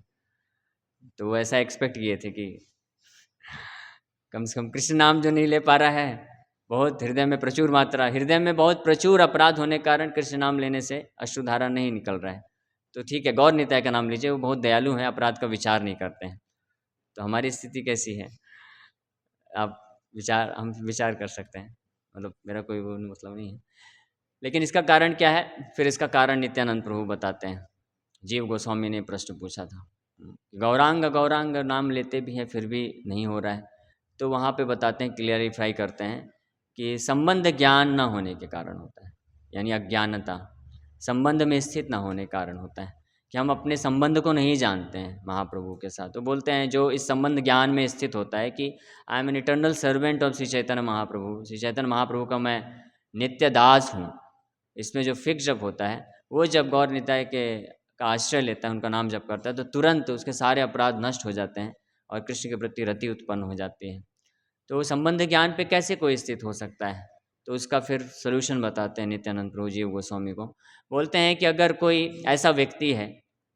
तो वो ऐसा एक्सपेक्ट किए थे कि कम से कम कृष्ण नाम जो नहीं ले पा रहा है, बहुत हृदय में बहुत प्रचुर अपराध होने के कारण कृष्ण नाम लेने से अश्रुधारा नहीं निकल रहा है, तो ठीक है गौर निताय का नाम लीजिए, वो बहुत दयालु हैं, अपराध का विचार नहीं करते हैं। तो हमारी स्थिति कैसी है हम विचार कर सकते हैं, मतलब मेरा कोई वो मतलब नहीं है। लेकिन इसका कारण क्या है? फिर इसका कारण नित्यानंद प्रभु बताते हैं। जीव गोस्वामी ने प्रश्न पूछा था, गौरांग नाम लेते भी हैं फिर भी नहीं हो रहा है। तो वहाँ पे बताते हैं, क्लियरिफाई करते हैं कि संबंध ज्ञान न होने के कारण होता है, यानी अज्ञानता, संबंध में स्थित न होने के कारण होता है कि हम अपने संबंध को नहीं जानते हैं महाप्रभु के साथ। तो बोलते हैं जो इस संबंध ज्ञान में स्थित होता है कि I am an eternal servant of Shri Chaitanya Mahaprabhu, Shri Chaitanya Mahaprabhu का मैं नित्य दास हूँ, इसमें जो फिक्स जब होता है वो जब गौर निताय का आश्रय लेता है, उनका नाम जप करता है, तो तुरंत उसके सारे अपराध नष्ट हो जाते हैं और कृष्ण के प्रति रति उत्पन्न हो जाती है। तो संबंध ज्ञान पे कैसे कोई स्थित हो सकता है? तो उसका फिर सोल्यूशन बताते हैं नित्यानंद प्रभु जीव गोस्वामी को। बोलते हैं कि अगर कोई ऐसा व्यक्ति है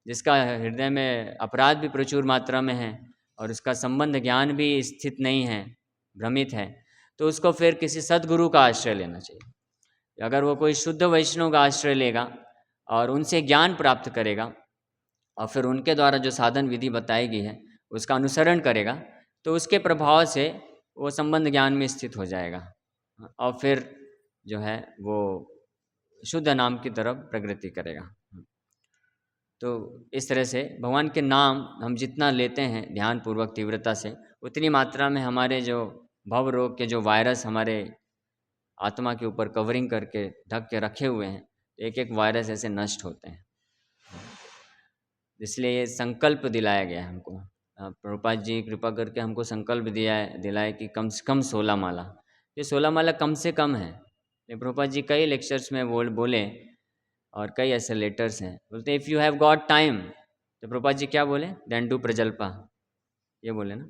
जिसका हृदय में अपराध भी प्रचुर मात्रा में है और उसका संबंध ज्ञान भी स्थित नहीं है, भ्रमित है, तो उसको फिर किसी सद्गुरु का आश्रय लेना चाहिए। अगर वो कोई शुद्ध वैष्णव का आश्रय लेगा और उनसे ज्ञान प्राप्त करेगा और फिर उनके द्वारा जो साधन विधि बताई गई है उसका अनुसरण करेगा, तो उसके प्रभाव से वो संबंध ज्ञान में स्थित हो जाएगा और फिर जो है वो शुद्ध नाम की तरफ प्रगति करेगा। तो इस तरह से भगवान के नाम हम जितना लेते हैं ध्यान पूर्वक तीव्रता से, उतनी मात्रा में हमारे जो भव रोग के जो वायरस हमारे आत्मा के ऊपर कवरिंग करके ढक के रखे हुए हैं, एक एक वायरस ऐसे नष्ट होते हैं। इसलिए ये संकल्प दिलाया गया है हमको। प्रभुपाद जी कृपा करके हमको संकल्प दिलाए कि कम से कम 16 माला। ये 16 माला कम से कम है। ये प्रभुपाद जी कई लेक्चर्स में बोले और कई ऐसे लेटर्स हैं, बोलते हैं if you have got time, तो प्रभुपाद जी क्या बोले, देन डू प्रजल्पा, ये बोले ना,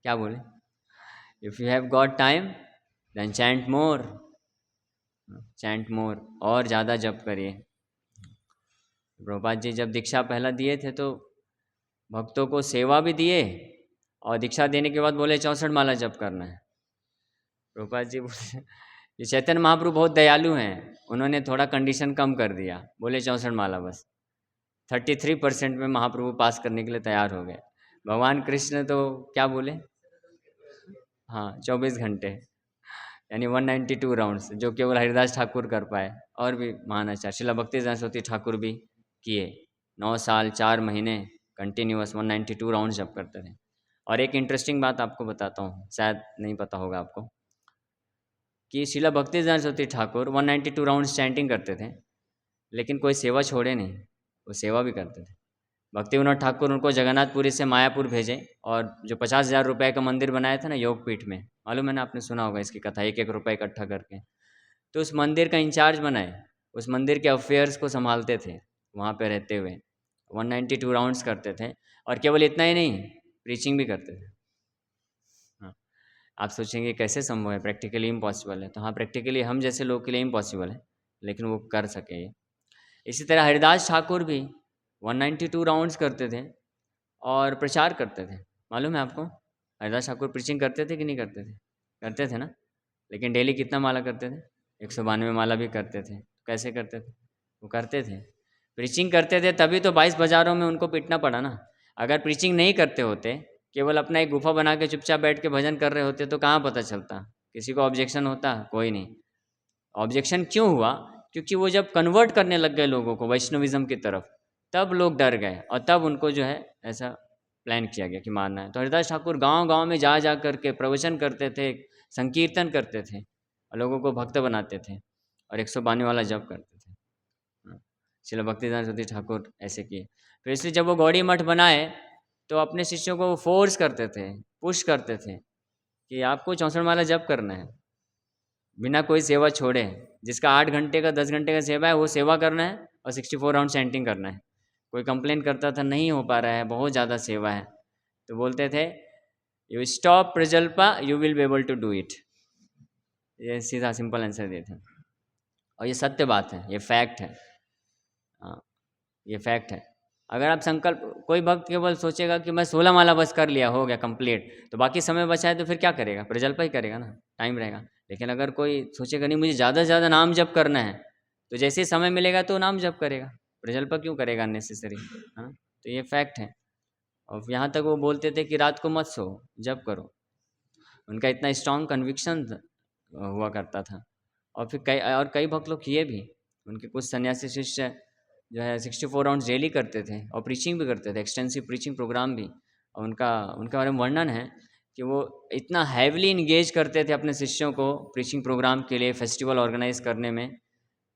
क्या बोले, if you have got time then chant more, और ज़्यादा जप करिए। प्रभुपाद जी जब दीक्षा पहला दिए थे तो भक्तों को सेवा भी दिए और दीक्षा देने के बाद बोले 64 माला जप करना है। प्रभुपाद जी बोले, ये चैतन्य महाप्रभु बहुत दयालु हैं, उन्होंने थोड़ा कंडीशन कम कर दिया, बोले 64 माला बस। 33% में महाप्रभु पास करने के लिए तैयार हो गए। भगवान कृष्ण तो क्या बोले, हाँ 24 घंटे यानी 192 राउंड्स, जो केवल हरिदास ठाकुर कर पाए, और भी महान आचार्य श्रील भक्ति सरस्वती ठाकुर भी किए। 9 साल 4 महीने कंटिन्यूअस 192 राउंड जप करते थे। और एक इंटरेस्टिंग बात आपको बताता हूँ, शायद नहीं पता होगा आपको, कि श्रील भक्ति सरस्वती ठाकुर 192 राउंड चैंटिंग करते थे, लेकिन कोई सेवा छोड़े नहीं, वो सेवा भी करते थे। भक्ति विनोद ठाकुर उनको जगन्नाथपुरी से मायापुर भेजे और जो 50,000 रुपये का मंदिर बनाया था ना योगपीठ में, मालूम है ना, आपने सुना होगा इसकी कथा, 1-1 रुपये इकट्ठा करके, तो उस मंदिर का इंचार्ज बनाए, उस मंदिर के अफेयर्स को संभालते थे वहाँ पे रहते हुए। 192 राउंड्स करते थे और केवल इतना ही नहीं, प्रीचिंग भी करते थे। हाँ, आप सोचेंगे कैसे संभव है, प्रैक्टिकली इम्पॉसिबल है, तो हाँ प्रैक्टिकली हम जैसे लोग के लिए इम्पॉसिबल है, लेकिन वो कर सके ये। इसी तरह हरिदास ठाकुर भी 192 राउंड्स करते थे और प्रचार करते थे। मालूम है आपको, हरिदास ठाकुर प्रीचिंग करते थे कि नहीं करते थे, करते थे ना, लेकिन डेली कितना माला करते थे, 192 माला भी करते थे। कैसे करते थे, वो करते थे, प्रीचिंग करते थे, तभी तो 22 बाजारों में उनको पिटना पड़ा ना। अगर प्रीचिंग नहीं करते होते, केवल अपना एक गुफा बना के चुपचाप बैठ के भजन कर रहे होते, तो कहाँ पता चलता, किसी को ऑब्जेक्शन होता, कोई नहीं। ऑब्जेक्शन क्यों हुआ, क्योंकि वो जब कन्वर्ट करने लग गए लोगों को वैष्णविज्म की तरफ, तब लोग डर गए और तब उनको जो है ऐसा प्लान किया गया कि मारना है। तो हरिदास ठाकुर गांव-गांव में जा करके प्रवचन करते थे, संकीर्तन करते थे और लोगों को भक्त बनाते थे और 192 वाला जप करते थे। श्रील भक्तिदान सरस्वती ठाकुर ऐसे किए। फिर इसलिए जब वो गौड़ी मठ बनाए तो अपने शिष्यों को फोर्स करते थे, पुश करते थे कि आपको 64 माला जप करना है, बिना कोई सेवा छोड़े। जिसका 8 घंटे का 10 घंटे का सेवा है वो सेवा करना है और 64 राउंड चैंटिंग करना है। कोई कंप्लेन करता था नहीं हो पा रहा है, बहुत ज़्यादा सेवा है, तो बोलते थे you stop prajalpa you will be able to do it. ये सीधा सिंपल आंसर देते हैं और ये सत्य बात है, ये फैक्ट है। हाँ, ये फैक्ट है। अगर आप संकल्प, कोई भक्त केवल सोचेगा कि मैं 16 माला बस कर लिया, हो गया कंप्लीट, तो बाकी समय बचा है तो फिर क्या करेगा, प्रजल्पा ही करेगा ना, टाइम रहेगा। लेकिन अगर कोई सोचेगा नहीं मुझे ज़्यादा से ज़्यादा नाम जप करना है, तो जैसे ही समय मिलेगा तो नाम जप करेगा, प्रजल्पा क्यों करेगा अननेसेसरी। हाँ, तो ये फैक्ट है। और यहाँ तक वो बोलते थे कि रात को मत सो, जप करो। उनका इतना स्ट्रॉन्ग कन्विक्शन हुआ करता था। और फिर कई भक्त लोग किए भी, उनके कुछ सन्यासी शिष्य जो है 64 राउंड्स डेली करते थे और प्रीचिंग भी करते थे, एक्सटेंसिव प्रीचिंग प्रोग्राम भी। और उनके बारे में वर्णन है कि वो इतना हैवली इंगेज करते थे अपने शिष्यों को प्रीचिंग प्रोग्राम के लिए, फेस्टिवल ऑर्गेनाइज करने में,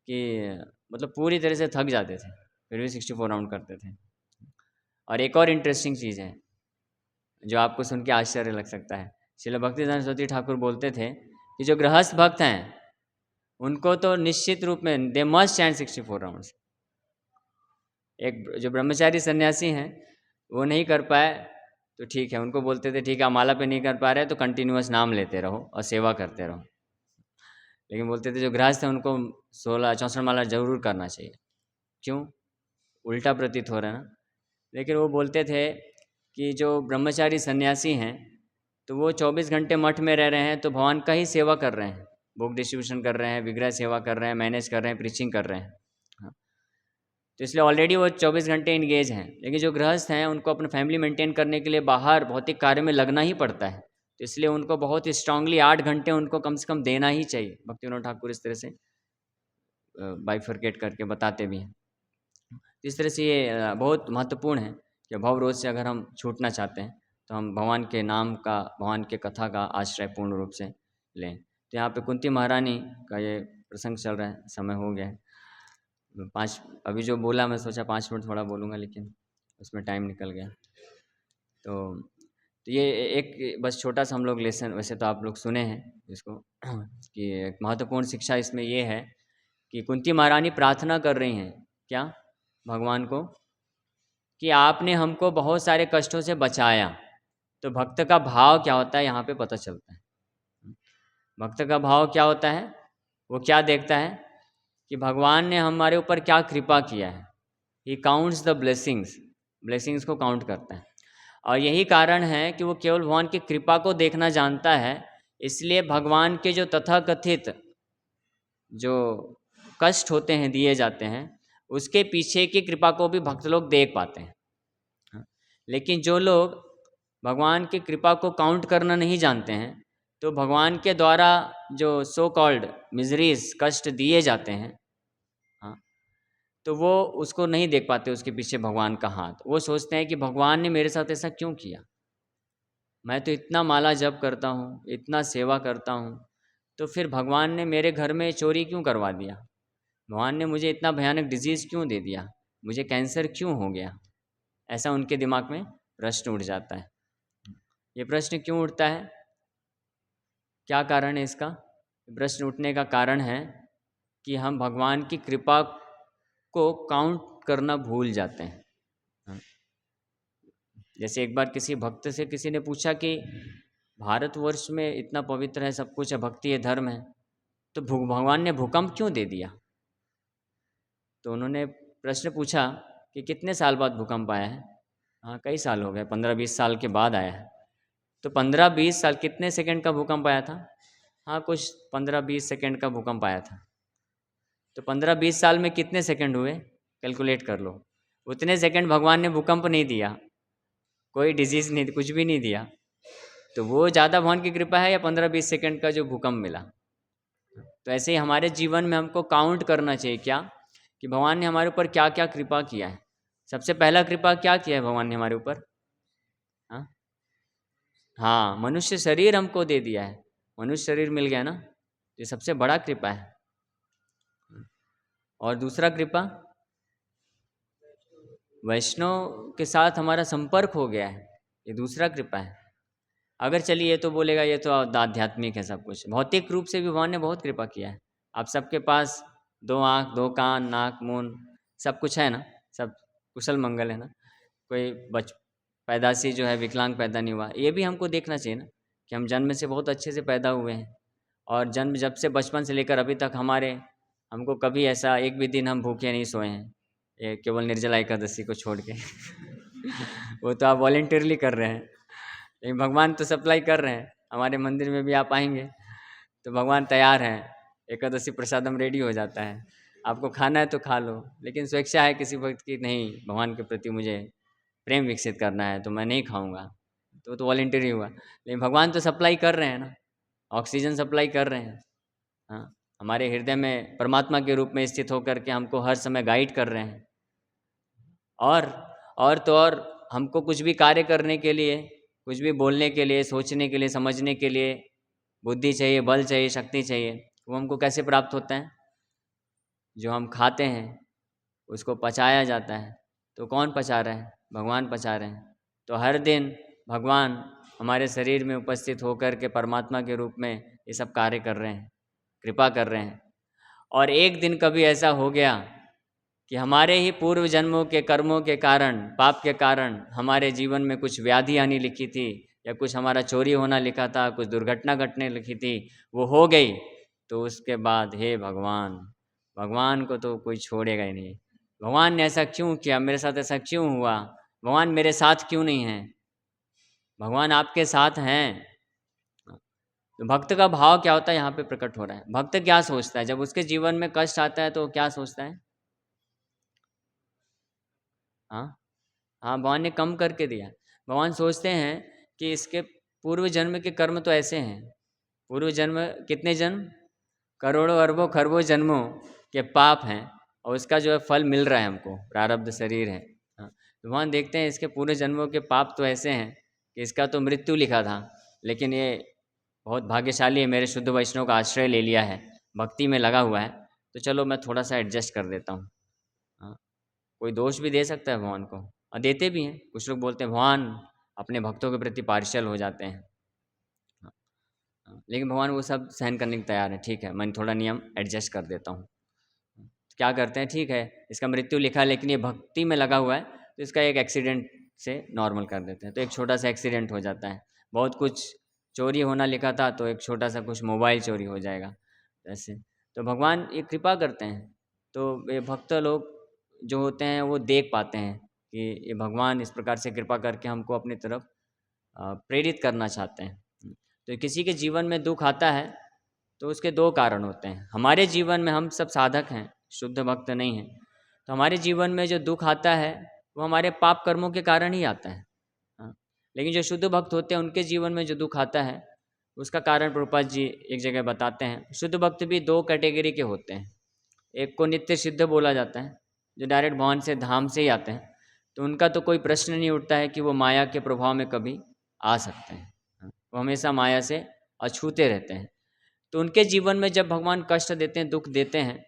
कि मतलब पूरी तरह से थक जाते थे, फिर भी 64 राउंड करते थे। और एक और इंटरेस्टिंग चीज़ है जो आपको सुन के आश्चर्य लग सकता है। श्रील भक्तिदान सरस्वती ठाकुर बोलते थे कि जो गृहस्थ भक्त हैं उनको तो निश्चित रूप में दे मस्ट चैंट 64 राउंड्स। एक जो ब्रह्मचारी सन्यासी हैं वो नहीं कर पाए तो ठीक है, उनको बोलते थे ठीक है आप माला पे नहीं कर पा रहे तो कंटिन्यूअस नाम लेते रहो और सेवा करते रहो। लेकिन बोलते थे जो गृहस्थ हैं उनको 64 माला जरूर करना चाहिए। क्यों, उल्टा प्रतीत हो रहा है ना। लेकिन वो बोलते थे कि जो ब्रह्मचारी सन्यासी हैं तो वो 24 घंटे मठ में रह रहे हैं, तो भगवान का ही सेवा कर रहे हैं, बुक डिस्ट्रीब्यूशन कर रहे हैं, विग्रह सेवा कर रहे हैं, मैनेज कर रहे हैं, प्रीचिंग कर रहे हैं। हाँ, तो इसलिए ऑलरेडी वो 24 घंटे इंगेज हैं। लेकिन जो गृहस्थ हैं उनको अपनी फैमिली मेंटेन करने के लिए बाहर भौतिक कार्य में लगना ही पड़ता है। तो इसलिए उनको बहुत स्ट्रांगली 8 घंटे उनको कम से कम देना ही चाहिए। भक्तिविनोद ठाकुर इस तरह से बाइफरकेट करके बताते भी हैं। इस तरह से ये बहुत महत्वपूर्ण है कि भवरोध से अगर हम छूटना चाहते हैं तो हम भगवान के नाम का, भगवान के कथा का आश्रय पूर्ण रूप से लें। तो यहाँ पे कुंती महारानी का ये प्रसंग चल रहा है, समय हो गया है 5, अभी जो बोला मैं सोचा 5 मिनट थोड़ा बोलूँगा, लेकिन उसमें टाइम निकल गया। तो ये एक बस छोटा सा हम लोग लेसन, वैसे तो आप लोग सुने हैं इसको कि एक महत्वपूर्ण शिक्षा इसमें ये है कि कुंती महारानी प्रार्थना कर रही हैं क्या भगवान को कि आपने हमको बहुत सारे कष्टों से बचाया। तो भक्त का भाव क्या होता है यहाँ पे पता चलता है। भक्त का भाव क्या होता है, वो क्या देखता है कि भगवान ने हमारे ऊपर क्या कृपा किया है। He counts the blessings, blessings को काउंट करता है। और यही कारण है कि वो केवल भगवान की कृपा को देखना जानता है। इसलिए भगवान के जो तथाकथित जो कष्ट होते हैं, दिए जाते हैं, उसके पीछे की कृपा को भी भक्त लोग देख पाते हैं। लेकिन जो लोग भगवान की कृपा को काउंट करना नहीं जानते हैं, तो भगवान के द्वारा जो सो कॉल्ड मिजरीज, कष्ट दिए जाते हैं, हाँ, तो वो उसको नहीं देख पाते, उसके पीछे भगवान का हाथ। वो सोचते हैं कि भगवान ने मेरे साथ ऐसा क्यों किया, मैं तो इतना माला जप करता हूँ, इतना सेवा करता हूँ, तो फिर भगवान ने मेरे घर में चोरी क्यों करवा दिया, भगवान ने मुझे इतना भयानक डिजीज़ क्यों दे दिया, मुझे कैंसर क्यों हो गया। ऐसा उनके दिमाग में प्रश्न उठ जाता है। ये प्रश्न क्यों उठता है, क्या कारण है इसका? प्रश्न उठने का कारण है कि हम भगवान की कृपा को काउंट करना भूल जाते हैं। जैसे एक बार किसी भक्त से किसी ने पूछा कि भारतवर्ष में इतना पवित्र है, सब कुछ है, भक्ति है, धर्म है, तो भगवान ने भूकंप क्यों दे दिया। तो उन्होंने प्रश्न पूछा कि कितने साल बाद भूकंप आया है। हाँ, कई साल हो गए, 15-20 साल के बाद आया है। तो 15-20 साल, कितने सेकंड का भूकंप आया था? हाँ, कुछ 15-20 सेकंड का भूकंप आया था। तो 15-20 साल में कितने सेकंड हुए, कैलकुलेट कर लो। उतने सेकंड भगवान ने भूकंप नहीं दिया, कोई डिजीज़ नहीं, कुछ भी नहीं दिया। तो वो ज़्यादा भगवान की कृपा है या 15-20 सेकंड का जो भूकंप मिला। तो ऐसे ही हमारे जीवन में हमको काउंट करना चाहिए क्या, कि भगवान ने हमारे ऊपर क्या क्या कृपा किया है। सबसे पहला कृपा क्या किया है भगवान ने हमारे ऊपर? हाँ हाँ, मनुष्य शरीर हमको दे दिया है, मनुष्य शरीर मिल गया ना, ये सबसे बड़ा कृपा है। और दूसरा कृपा, वैष्णव के साथ हमारा संपर्क हो गया है, ये दूसरा कृपा है। अगर चलिए ये तो बोलेगा ये तो आध्यात्मिक है सब कुछ, भौतिक रूप से भी भगवान ने बहुत कृपा किया है। आप सबके पास 2 आँख, 2 कान, नाक, मुंह, सब कुछ है ना, सब कुशल मंगल है ना। कोई पैदाशी जो है विकलांग पैदा नहीं हुआ, ये भी हमको देखना चाहिए ना कि हम जन्म से बहुत अच्छे से पैदा हुए हैं। और जन्म जब से बचपन से लेकर अभी तक हमको कभी ऐसा एक भी दिन हम भूखे नहीं सोए हैं, ये केवल निर्जला एकादशी को छोड़ के वो तो आप वॉलेंटियरली कर रहे हैं, लेकिन भगवान तो सप्लाई कर रहे हैं। हमारे मंदिर में भी आप आएंगे तो भगवान तैयार हैं, एकादशी प्रसादम रेडी हो जाता है, आपको खाना है तो खा लो। लेकिन स्वेच्छा है किसी वक्त की नहीं, भगवान के प्रति मुझे प्रेम विकसित करना है तो मैं नहीं खाऊंगा, तो वॉलेंटरी हुआ। लेकिन भगवान तो सप्लाई कर रहे हैं ना, ऑक्सीजन सप्लाई कर रहे हैं। हाँ, हमारे हृदय में परमात्मा के रूप में स्थित होकर के हमको हर समय गाइड कर रहे हैं। और तो और हमको कुछ भी कार्य करने के लिए, कुछ भी बोलने के लिए, सोचने के लिए, समझने के लिए बुद्धि चाहिए, बल चाहिए, शक्ति चाहिए। वो हमको कैसे प्राप्त होता है? जो हम खाते हैं उसको पचाया जाता है, तो कौन पचा रहा है? भगवान पचा रहे हैं। तो हर दिन भगवान हमारे शरीर में उपस्थित होकर के परमात्मा के रूप में ये सब कार्य कर रहे हैं, कृपा कर रहे हैं। और एक दिन कभी ऐसा हो गया कि हमारे ही पूर्व जन्मों के कर्मों के कारण, पाप के कारण हमारे जीवन में कुछ व्याधि आनी लिखी थी, या कुछ हमारा चोरी होना लिखा था, कुछ दुर्घटना घटने लिखी थी, वो हो गई। तो उसके बाद हे भगवान, भगवान को तो कोई छोड़ेगा ही नहीं। भगवान ने ऐसा क्यों किया, मेरे साथ ऐसा क्यों हुआ, भगवान मेरे साथ क्यों नहीं हैं? भगवान आपके साथ हैं। तो भक्त का भाव क्या होता है यहाँ पे प्रकट हो रहा है। भक्त क्या सोचता है जब उसके जीवन में कष्ट आता है, तो क्या सोचता है? हाँ हाँ, भगवान ने कम करके दिया। भगवान सोचते हैं कि इसके पूर्व जन्म के कर्म तो ऐसे हैं, पूर्व जन्म कितने जन्म, करोड़ों अरबों खरबों जन्मों के पाप हैं, और उसका जो है फल मिल रहा है हमको, प्रारब्ध शरीर है। हाँ, तो भगवान देखते हैं इसके पूरे जन्मों के पाप तो ऐसे हैं कि इसका तो मृत्यु लिखा था, लेकिन ये बहुत भाग्यशाली है, मेरे शुद्ध वैष्णव का आश्रय ले लिया है, भक्ति में लगा हुआ है, तो चलो मैं थोड़ा सा एडजस्ट कर देता हूँ। हाँ, कोई दोष भी दे सकता है भगवान को, और देते भी हैं। कुछ लोग बोलते हैं भगवान अपने भक्तों के प्रति पार्शियल हो जाते हैं। हाँ, हाँ, लेकिन भगवान वो सब सहन करने को तैयार है। ठीक है, मैं थोड़ा नियम एडजस्ट कर देता हूँ। तो क्या करते हैं, ठीक है इसका मृत्यु लिखा है लेकिन ये भक्ति में लगा हुआ है, तो इसका एक एक्सीडेंट से नॉर्मल कर देते हैं। तो एक छोटा सा एक्सीडेंट हो जाता है। बहुत कुछ चोरी होना लिखा था, तो एक छोटा सा कुछ मोबाइल चोरी हो जाएगा ऐसे। तो भगवान ये कृपा करते हैं, तो ये भक्त लोग जो होते हैं वो देख पाते हैं कि ये भगवान इस प्रकार से कृपा करके हमको अपनी तरफ प्रेरित करना चाहते हैं। तो किसी के जीवन में दुख आता है तो उसके दो कारण होते हैं। हमारे जीवन में हम सब साधक हैं, शुद्ध भक्त नहीं हैं, तो हमारे जीवन में जो दुख आता है वो हमारे पाप कर्मों के कारण ही आता है। हाँ, लेकिन जो शुद्ध भक्त होते हैं उनके जीवन में जो दुख आता है उसका कारण प्रभुपाद जी एक जगह बताते हैं। शुद्ध भक्त भी दो कैटेगरी के होते हैं। एक को नित्य सिद्ध बोला जाता है, जो डायरेक्ट भगवान से धाम से ही आते हैं, तो उनका तो कोई प्रश्न नहीं उठता है कि वो माया के प्रभाव में कभी आ सकते हैं। वो हमेशा माया से अछूते रहते हैं। तो उनके जीवन में जब भगवान कष्ट देते हैं, दुख देते हैं,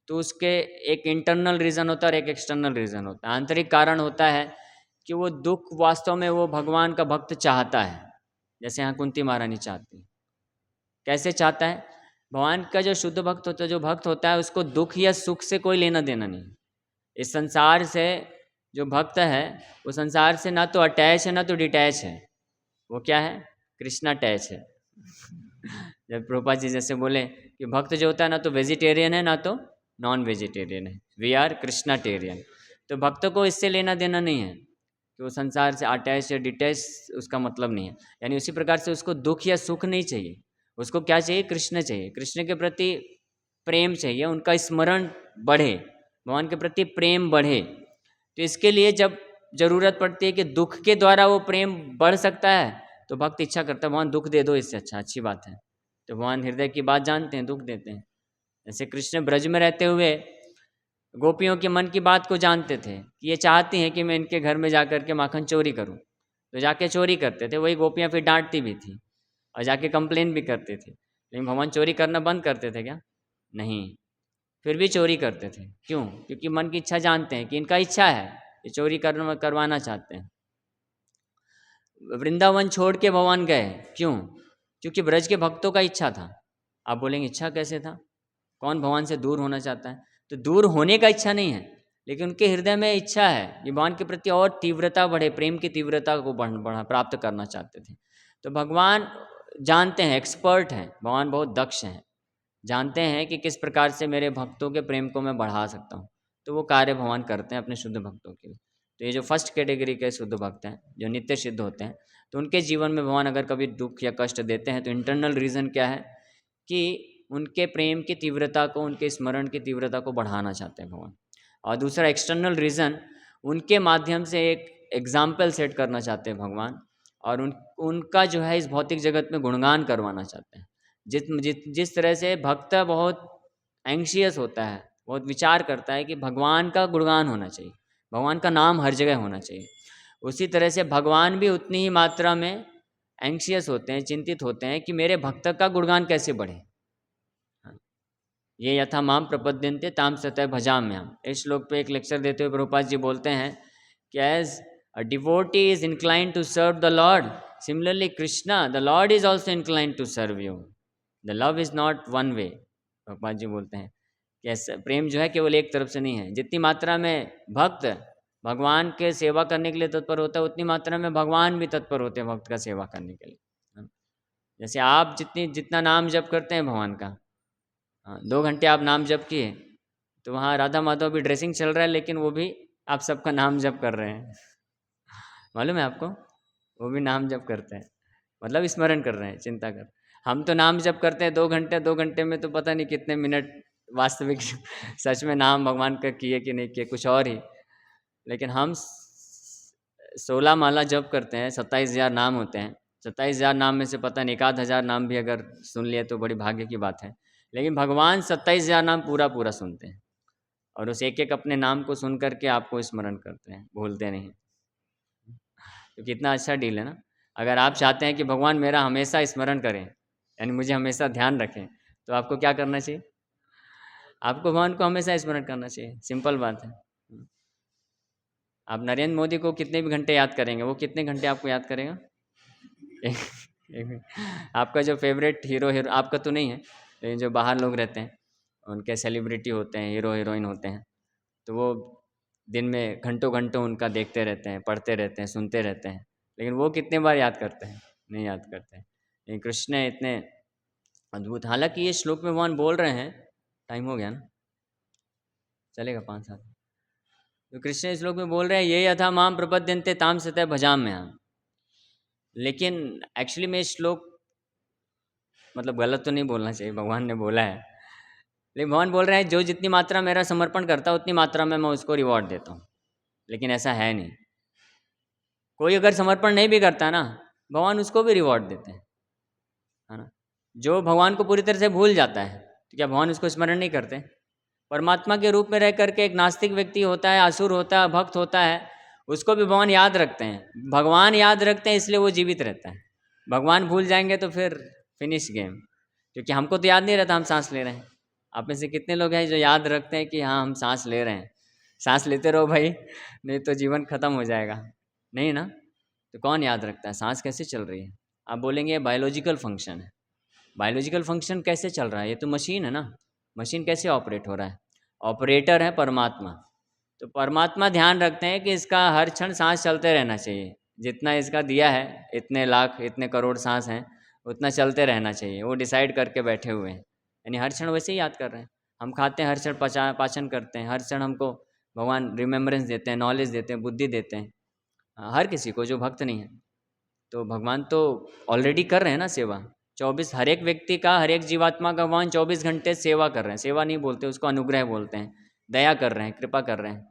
तो उसके एक इंटरनल रीज़न होता है और एक एक्सटर्नल रीज़न होता है। आंतरिक कारण होता है कि वो दुख वास्तव में वो भगवान का भक्त चाहता है, जैसे यहाँ कुंती महारानी चाहती। कैसे चाहता है, भगवान का जो शुद्ध भक्त होता है, जो भक्त होता है, उसको दुख या सुख से कोई लेना देना नहीं। इस संसार से जो भक्त है वो संसार से ना तो अटैच है ना तो डिटैच है। वो क्या है, कृष्णा अटैच है। जब प्रभुपाद जी जैसे बोले कि भक्त जो होता है ना तो वेजिटेरियन है ना तो नॉन वेजिटेरियन है, वी आर कृष्णाटेरियन। तो भक्त को इससे लेना देना नहीं है कि वो संसार से अटैच या डिटैच, उसका मतलब नहीं है। यानी उसी प्रकार से उसको दुख या सुख नहीं चाहिए, उसको क्या चाहिए, कृष्ण चाहिए। कृष्ण के प्रति प्रेम चाहिए, उनका स्मरण बढ़े, भगवान के प्रति प्रेम बढ़े। तो इसके लिए जब जरूरत पड़ती है कि दुख के द्वारा वो प्रेम बढ़ सकता है, तो भक्त इच्छा करता है भगवान दुख दे दो, इससे अच्छा अच्छी बात है। तो भगवान हृदय की बात जानते हैं, दुख देते हैं। जैसे कृष्ण ब्रज में रहते हुए गोपियों के मन की बात को जानते थे कि ये चाहती हैं कि मैं इनके घर में जाकर के माखन चोरी करूं, तो जाके चोरी करते थे। वही गोपियां फिर डांटती भी थी और जाके कंप्लेन भी करती थी, लेकिन भगवान चोरी करना बंद करते थे क्या? नहीं, फिर भी चोरी करते थे। क्यों? क्योंकि मन की इच्छा जानते हैं कि इनका इच्छा है, ये चोरी करवाना चाहते हैं। वृंदावन छोड़ के भगवान गए, क्यों? क्योंकि ब्रज के भक्तों का इच्छा था। आप बोलेंगे इच्छा कैसे था, कौन भगवान से दूर होना चाहता है? तो दूर होने का इच्छा नहीं है, लेकिन उनके हृदय में इच्छा है कि भगवान के प्रति और तीव्रता बढ़े, प्रेम की तीव्रता को बढ़ा प्राप्त करना चाहते थे। तो भगवान जानते हैं, एक्सपर्ट हैं, भगवान बहुत दक्ष हैं, जानते हैं कि किस प्रकार से मेरे भक्तों के प्रेम को मैं बढ़ा सकता हूँ। तो वो कार्य भगवान करते हैं अपने शुद्ध भक्तों के लिए। तो ये जो फर्स्ट कैटेगरी के शुद्ध भक्त हैं, जो नित्य सिद्ध होते हैं, तो उनके जीवन में भगवान अगर कभी दुख या कष्ट देते हैं तो इंटरनल रीज़न क्या है कि उनके प्रेम की तीव्रता को, उनके स्मरण की तीव्रता को बढ़ाना चाहते हैं भगवान। और दूसरा एक्सटर्नल रीज़न, उनके माध्यम से एक एग्जाम्पल सेट करना चाहते हैं भगवान, और उनका जो है इस भौतिक जगत में गुणगान करवाना चाहते हैं। जिस तरह से भक्त बहुत एंग्शियस होता है, बहुत विचार करता है कि भगवान का गुणगान होना चाहिए, भगवान का नाम हर जगह होना चाहिए, उसी तरह से भगवान भी उतनी ही मात्रा में एंग्शियस होते हैं, चिंतित होते हैं कि मेरे भक्त का गुणगान कैसे बढ़े। ये यथा माम प्रपद्यन्ते ताम सतः भजाम्यहम्, इस श्लोक पे एक लेक्चर देते हुए प्रभुपाद जी बोलते हैं कि as a devotee is inclined to serve the Lord, similarly Krishna the Lord is also inclined to serve you, the love is not one way. Prabhupada ji बोलते हैं कि ऐसा प्रेम जो है केवल एक तरफ से नहीं है। जितनी मात्रा में भक्त भगवान के सेवा करने के लिए तत्पर होता है, उतनी मात्रा में भगवान भी तत्पर होते हैं भक्त का सेवा करने के लिए। जैसे आप जितना नाम जप करते हैं भगवान का, 2 घंटे आप नाम जप किए, तो वहाँ राधा माधव भी ड्रेसिंग चल रहा है, लेकिन वो भी आप सबका नाम जप कर रहे हैं। मालूम है आपको, वो भी नाम जप करते हैं, मतलब स्मरण कर रहे हैं, चिंता कर। हम तो नाम जप करते हैं 2 घंटे, 2 घंटे में तो पता नहीं कितने मिनट वास्तविक सच में नाम भगवान का किए कि नहीं किए, कुछ और ही। लेकिन हम 16 माला जप करते हैं, 27,000 नाम होते हैं। 27,000 नाम में से पता नहीं 1,000 नाम भी अगर सुन लिए तो बड़ी भाग्य की बात है। लेकिन भगवान 27,000 नाम पूरा पूरा सुनते हैं और उस एक एक अपने नाम को सुन करके आपको स्मरण करते हैं, भूलते नहीं। तो कितना अच्छा डील है ना। अगर आप चाहते हैं कि भगवान मेरा हमेशा स्मरण करें, यानी मुझे हमेशा ध्यान रखें, तो आपको क्या करना चाहिए? आपको भगवान को हमेशा स्मरण करना चाहिए। सिंपल बात है। आप नरेंद्र मोदी को कितने भी घंटे याद करेंगे, वो कितने घंटे आपको याद करेगा? आपका जो फेवरेट हीरो आपका तो नहीं है, लेकिन जो बाहर लोग रहते हैं, उनके सेलिब्रिटी होते हैं, हीरो हीरोइन होते हैं, तो वो दिन में घंटों घंटों उनका देखते रहते हैं, पढ़ते रहते हैं, सुनते रहते हैं, लेकिन वो कितने बार याद करते हैं? नहीं याद करते हैं। लेकिन कृष्ण इतने अद्भुत, हालांकि ये श्लोक में भगवान बोल रहे हैं, टाइम हो गया ना, चलेगा 5-7। तो कृष्ण इस श्लोक में बोल रहे हैं, ये यथा माम प्रपद्यन्ते ताम सतः भजाम में हम। लेकिन एक्चुअली में श्लोक मतलब गलत तो नहीं बोलना चाहिए, भगवान ने बोला है, लेकिन भगवान बोल रहे हैं जो जितनी मात्रा मेरा समर्पण करता है उतनी मात्रा में मैं उसको रिवॉर्ड देता हूँ। लेकिन ऐसा है नहीं। कोई अगर समर्पण नहीं भी करता ना, भगवान उसको भी रिवॉर्ड देते हैं, है ना। जो भगवान को पूरी तरह से भूल जाता है, तो क्या भगवान उसको स्मरण नहीं करते? परमात्मा के रूप में रह करके एक नास्तिक व्यक्ति होता है, असुर होता है, भक्त होता है, उसको भी भगवान याद रखते हैं। भगवान याद रखते हैं इसलिए वो जीवित रहता है। भगवान भूल जाएंगे तो फिर फिनिश गेम। क्योंकि हमको तो याद नहीं रहता हम सांस ले रहे हैं। आप में से कितने लोग हैं जो याद रखते हैं कि हाँ हम सांस ले रहे हैं? सांस लेते रहो भाई, नहीं तो जीवन खत्म हो जाएगा। नहीं ना, तो कौन याद रखता है सांस कैसे चल रही है? आप बोलेंगे ये बायोलॉजिकल फंक्शन है। बायोलॉजिकल फंक्शन कैसे चल रहा है? ये तो मशीन है ना। मशीन कैसे ऑपरेट हो रहा है? ऑपरेटर है परमात्मा। तो परमात्मा ध्यान रखते हैं कि इसका हर क्षण सांस चलते रहना चाहिए। जितना इसका दिया है, इतने लाख इतने करोड़ सांस हैं, उतना चलते रहना चाहिए। वो डिसाइड करके बैठे हुए हैं, यानी हर क्षण वैसे ही याद कर रहे हैं। हम खाते हैं, हर क्षण पाचन करते हैं, हर क्षण हमको भगवान रिमेम्बरेंस देते हैं, नॉलेज देते हैं, बुद्धि देते हैं, हर किसी को जो भक्त नहीं है। तो भगवान तो ऑलरेडी कर रहे हैं ना सेवा। 24 हर एक व्यक्ति का, हर एक जीवात्मा का भगवान 24 घंटे सेवा कर रहे हैं। सेवा नहीं बोलते उसको, अनुग्रह बोलते हैं। दया कर रहे हैं, कृपा कर रहे हैं।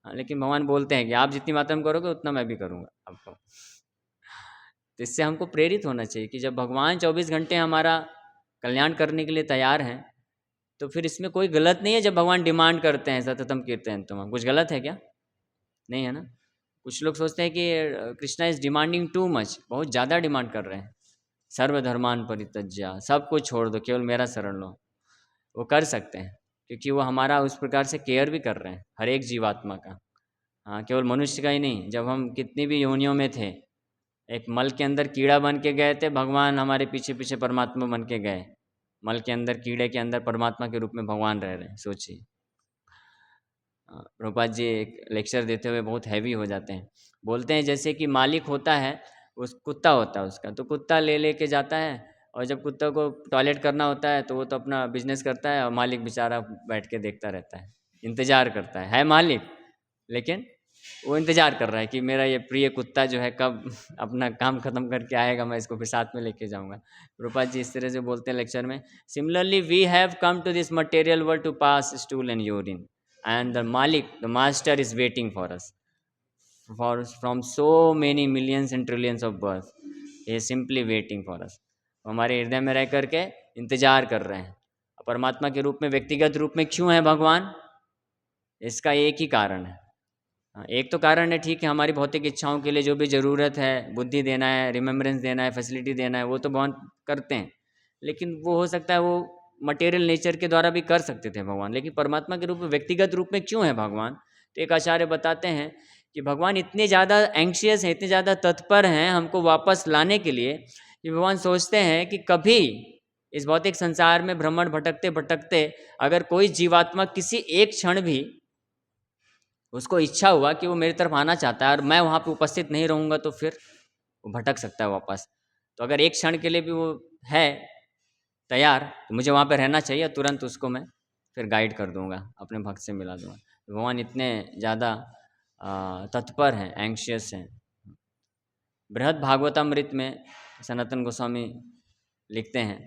लेकिन भगवान बोलते हैं कि आप जितनी मात्रा में करोगे उतना मैं भी करूँगा आपको। तो इससे हमको प्रेरित होना चाहिए कि जब भगवान 24 घंटे हमारा कल्याण करने के लिए तैयार हैं, तो फिर इसमें कोई गलत नहीं है जब भगवान डिमांड करते हैं सततम कीर्तन तुम। कुछ गलत है क्या? नहीं है ना। कुछ लोग सोचते हैं कि Krishna is demanding too much, बहुत ज़्यादा डिमांड कर रहे हैं। सर्वधर्मान परित्यज्य, सब कुछ छोड़ दो, केवल मेरा शरण लो। वो कर सकते हैं क्योंकि वो हमारा उस प्रकार से केयर भी कर रहे हैं, हर एक जीवात्मा का। हाँ, केवल मनुष्य का ही नहीं। जब हम कितनी भी योनियों में थे, एक मल के अंदर कीड़ा बन के गए थे, भगवान हमारे पीछे पीछे परमात्मा बन के गए। मल के अंदर कीड़े के अंदर परमात्मा के रूप में भगवान रह रहे हैं, सोचिए। प्रभुपाद जी एक लेक्चर देते हुए बहुत हैवी हो जाते हैं। बोलते हैं जैसे कि मालिक होता है, उस कुत्ता होता है उसका, तो कुत्ता ले लेके जाता है, और जब कुत्ता को टॉयलेट करना होता है तो वो तो अपना बिजनेस करता है, और मालिक बेचारा बैठ के देखता रहता है, इंतज़ार करता है मालिक, लेकिन वो इंतज़ार कर रहा है कि मेरा ये प्रिय कुत्ता जो है कब अपना काम ख़त्म करके आएगा, मैं इसको फिर साथ में लेके जाऊंगा। प्रभुपाद जी इस तरह से बोलते हैं लेक्चर में, similarly we have come to this material world to pass stool and urine, and the Malik, the master, is waiting for us from so many millions and trillions of birth. He is simply waiting for us. हमारे हृदय में रह करके इंतजार कर रहे हैं। परमात्मा के रूप में, व्यक्तिगत रूप में क्यों है भगवान? इसका एक ही कारण है। एक तो कारण है, ठीक है, हमारी भौतिक इच्छाओं के लिए जो भी ज़रूरत है, बुद्धि देना है, रिमेम्बरेंस देना है, फैसिलिटी देना है, वो तो भगवान करते हैं। लेकिन वो हो सकता है वो मटेरियल नेचर के द्वारा भी कर सकते थे भगवान, लेकिन परमात्मा के रूप में, व्यक्तिगत रूप में क्यों है भगवान? तो एक आचार्य बताते हैं कि भगवान इतने ज़्यादा एंग्शियस हैं, इतने ज़्यादा तत्पर हैं हमको वापस लाने के लिए, कि भगवान सोचते हैं कि कभी इस भौतिक संसार में भ्रमण भटकते भटकते अगर कोई जीवात्मा किसी एक क्षण भी उसको इच्छा हुआ कि वो मेरी तरफ आना चाहता है और मैं वहाँ पे उपस्थित नहीं रहूँगा, तो फिर वो भटक सकता है वापस। तो अगर एक क्षण के लिए भी वो है तैयार, तो मुझे वहाँ पे रहना चाहिए, तुरंत उसको मैं फिर गाइड कर दूँगा, अपने भक्त से मिला दूँगा। तो भगवान इतने ज़्यादा तत्पर हैं, एंग्शियस हैं। बृहद भागवतामृत में सनातन गोस्वामी लिखते हैं,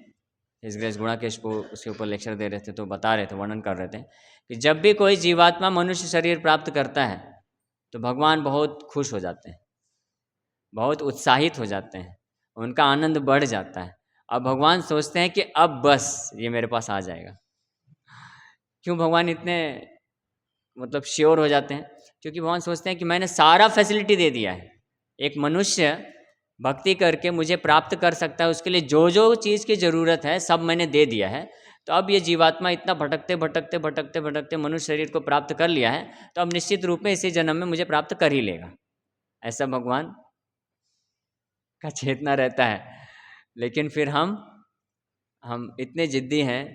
इस ग्रेस गुणाकेश को उसके ऊपर लेक्चर दे रहे थे तो बता रहे थे, वर्णन कर रहे थे कि जब भी कोई जीवात्मा मनुष्य शरीर प्राप्त करता है, तो भगवान बहुत खुश हो जाते हैं, बहुत उत्साहित हो जाते हैं, उनका आनंद बढ़ जाता है। अब भगवान सोचते हैं कि अब बस ये मेरे पास आ जाएगा। क्यों भगवान इतने मतलब श्योर हो जाते हैं? क्योंकि भगवान सोचते हैं कि मैंने सारा फैसिलिटी दे दिया है। एक मनुष्य भक्ति करके मुझे प्राप्त कर सकता है, उसके लिए जो जो चीज़ की ज़रूरत है सब मैंने दे दिया है। तो अब ये जीवात्मा इतना भटकते भटकते भटकते भटकते मनुष्य शरीर को प्राप्त कर लिया है, तो अब निश्चित रूप में इसी जन्म में मुझे प्राप्त कर ही लेगा, ऐसा भगवान का चेतना रहता है। लेकिन फिर हम इतने जिद्दी हैं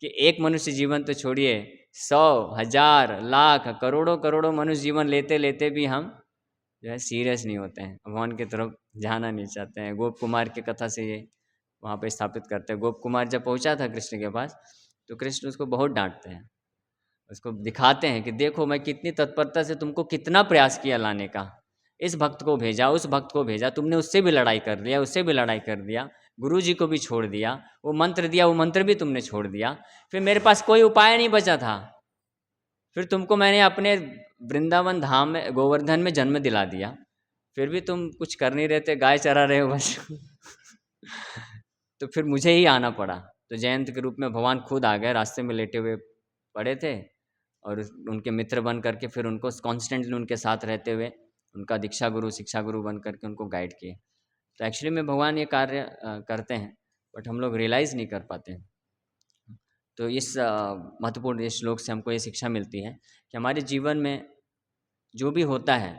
कि एक मनुष्य जीवन तो छोड़िए, 100 1000 लाख करोड़ों करोड़ों मनुष्य जीवन लेते लेते भी हम जो है सीरियस नहीं होते हैं, भगवान की तरफ जाना नहीं चाहते हैं। गोप कुमार की कथा से ये वहाँ पे स्थापित करते हैं। गोप कुमार जब पहुँचा था कृष्ण के पास, तो कृष्ण उसको बहुत डांटते हैं, उसको दिखाते हैं कि देखो मैं कितनी तत्परता से तुमको कितना प्रयास किया लाने का, इस भक्त को भेजा, उस भक्त को भेजा, तुमने उससे भी लड़ाई कर दिया, उससे भी लड़ाई कर दिया, गुरु जी को भी छोड़ दिया, वो मंत्र दिया, वो मंत्र भी तुमने छोड़ दिया, फिर मेरे पास कोई उपाय नहीं बचा था। फिर तुमको मैंने अपने वृंदावन धाम में गोवर्धन में जन्म दिला दिया, फिर भी तुम कुछ कर नहीं रहते, गाय चरा रहे हो बस। तो फिर मुझे ही आना पड़ा। तो जयंत के रूप में भगवान खुद आ गए, रास्ते में लेटे हुए पड़े थे, और उनके मित्र बन करके फिर उनको कॉन्स्टेंटली उनके साथ रहते हुए उनका दीक्षा गुरु शिक्षा गुरु बन करके उनको गाइड किए। तो एक्चुअली में भगवान ये कार्य करते हैं, बट हम लोग रियलाइज़ नहीं कर पाते हैं। तो इस महत्वपूर्ण इस श्लोक से हमको ये शिक्षा मिलती है कि हमारे जीवन में जो भी होता है,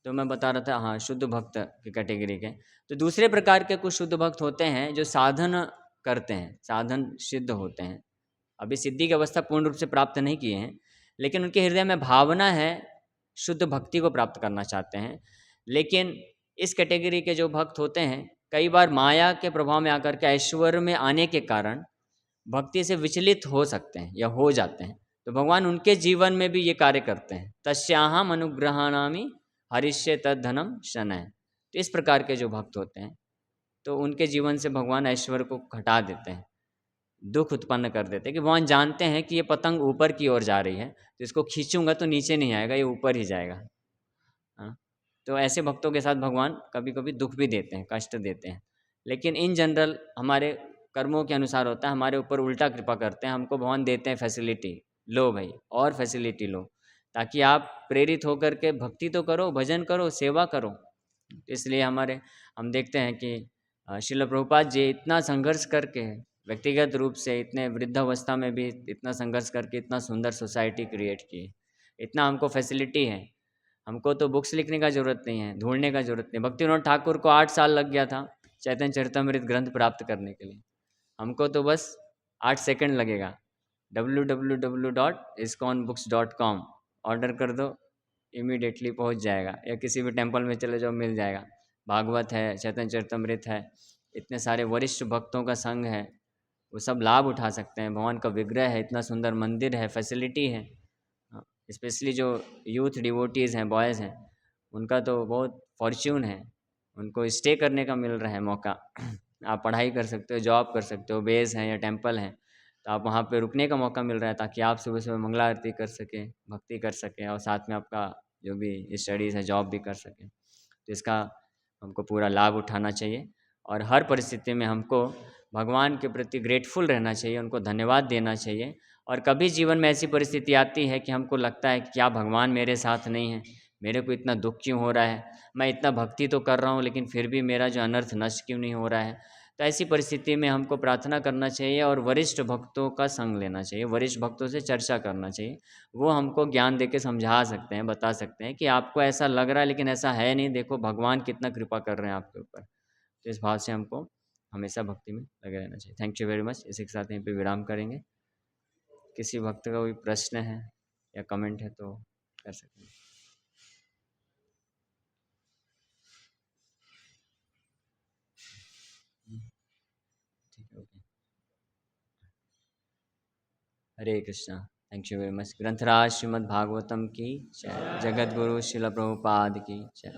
तो मैं बता रहा था हाँ शुद्ध भक्त की कैटेगरी के, तो दूसरे प्रकार के कुछ शुद्ध भक्त होते हैं जो साधन करते हैं, साधन सिद्ध होते हैं। अभी सिद्धि की अवस्था पूर्ण रूप से प्राप्त नहीं किए हैं, लेकिन उनके हृदय में भावना है, शुद्ध भक्ति को प्राप्त करना चाहते हैं। लेकिन इस कैटेगरी के जो भक्त होते हैं, कई बार माया के प्रभाव में आकर के ऐश्वर्य में आने के कारण भक्ति से विचलित हो सकते हैं या हो जाते हैं। तो भगवान उनके जीवन में भी ये कार्य करते हैं। तस्याहम अनुग्रहाणामि हरिष्ये तद धनम शनय। तो इस प्रकार के जो भक्त होते हैं, तो उनके जीवन से भगवान ऐश्वर्य को घटा देते हैं, दुख उत्पन्न कर देते हैं। कि भगवान जानते हैं कि ये पतंग ऊपर की ओर जा रही है, तो इसको खींचूंगा तो नीचे नहीं आएगा, ये ऊपर ही जाएगा। हाँ, तो ऐसे भक्तों के साथ भगवान कभी कभी दुख भी देते हैं, कष्ट देते हैं। लेकिन इन जनरल हमारे कर्मों के अनुसार होता है, हमारे ऊपर उल्टा कृपा करते हैं, हमको भगवान देते हैं फैसिलिटी, लो भाई और फैसिलिटी लो, ताकि आप प्रेरित होकर के भक्ति तो करो, भजन करो, सेवा करो। इसलिए हम देखते हैं कि श्रील प्रभुपाद जी इतना संघर्ष करके व्यक्तिगत रूप से इतने वृद्धावस्था में भी इतना संघर्ष करके इतना सुंदर सोसाइटी क्रिएट की, इतना हमको फैसिलिटी है। हमको तो बुक्स लिखने का ज़रूरत नहीं है, ढूंढने का ज़रूरत नहीं। भक्तिविनोद ठाकुर को 8 साल लग गया था चैतन्य चरितमृत ग्रंथ प्राप्त करने के लिए, हमको तो बस 8 सेकंड लगेगा। www.iskonbooks.com ऑर्डर कर दो, इमीडिएटली पहुंच जाएगा, या किसी भी टेंपल में चले जाओ मिल जाएगा। भागवत है, चैतन्य चरितमृत है, इतने सारे वरिष्ठ भक्तों का संघ है, वो सब लाभ उठा सकते हैं। भगवान का विग्रह है, इतना सुंदर मंदिर है, फैसिलिटी है। स्पेशली जो यूथ डिवोटीज़ हैं, बॉयज़ हैं, उनका तो बहुत फॉर्च्यून है, उनको स्टे करने का मिल रहा है मौका। आप पढ़ाई कर सकते हो, जॉब कर सकते हो, बेस हैं या टेंपल हैं, तो आप वहाँ पे रुकने का मौका मिल रहा है, ताकि आप सुबह सुबह मंगला आरती कर सकें, भक्ति कर सकें, और साथ में आपका जो भी स्टडीज़ है, जॉब भी कर सकें। तो इसका हमको पूरा लाभ उठाना चाहिए, और हर परिस्थिति में हमको भगवान के प्रति ग्रेटफुल रहना चाहिए, उनको धन्यवाद देना चाहिए। और कभी जीवन में ऐसी परिस्थिति आती है कि हमको लगता है कि क्या भगवान मेरे साथ नहीं है, मेरे को इतना दुख क्यों हो रहा है, मैं इतना भक्ति तो कर रहा हूँ लेकिन फिर भी मेरा जो अनर्थ नष्ट क्यों नहीं हो रहा है। तो ऐसी परिस्थिति में हमको प्रार्थना करना चाहिए और वरिष्ठ भक्तों का संग लेना चाहिए, वरिष्ठ भक्तों से चर्चा करना चाहिए। वो हमको ज्ञान देके समझा सकते हैं, बता सकते हैं कि आपको ऐसा लग रहा है लेकिन ऐसा है नहीं, देखो भगवान कितना कृपा कर रहे हैं आपके ऊपर। तो इस भाव से हमको हमेशा भक्ति में लगे रहना चाहिए। Thank you very much. इसी के साथ यहीं पे विराम करेंगे। किसी भक्त का कोई प्रश्न है या कमेंट है तो कर सकते हैं। ठीक है, okay. Hare Krishna. Thank you very much. ग्रंथराज श्रीमद् भागवतम की जय, जगत गुरु शिल प्रभुपाद की जय।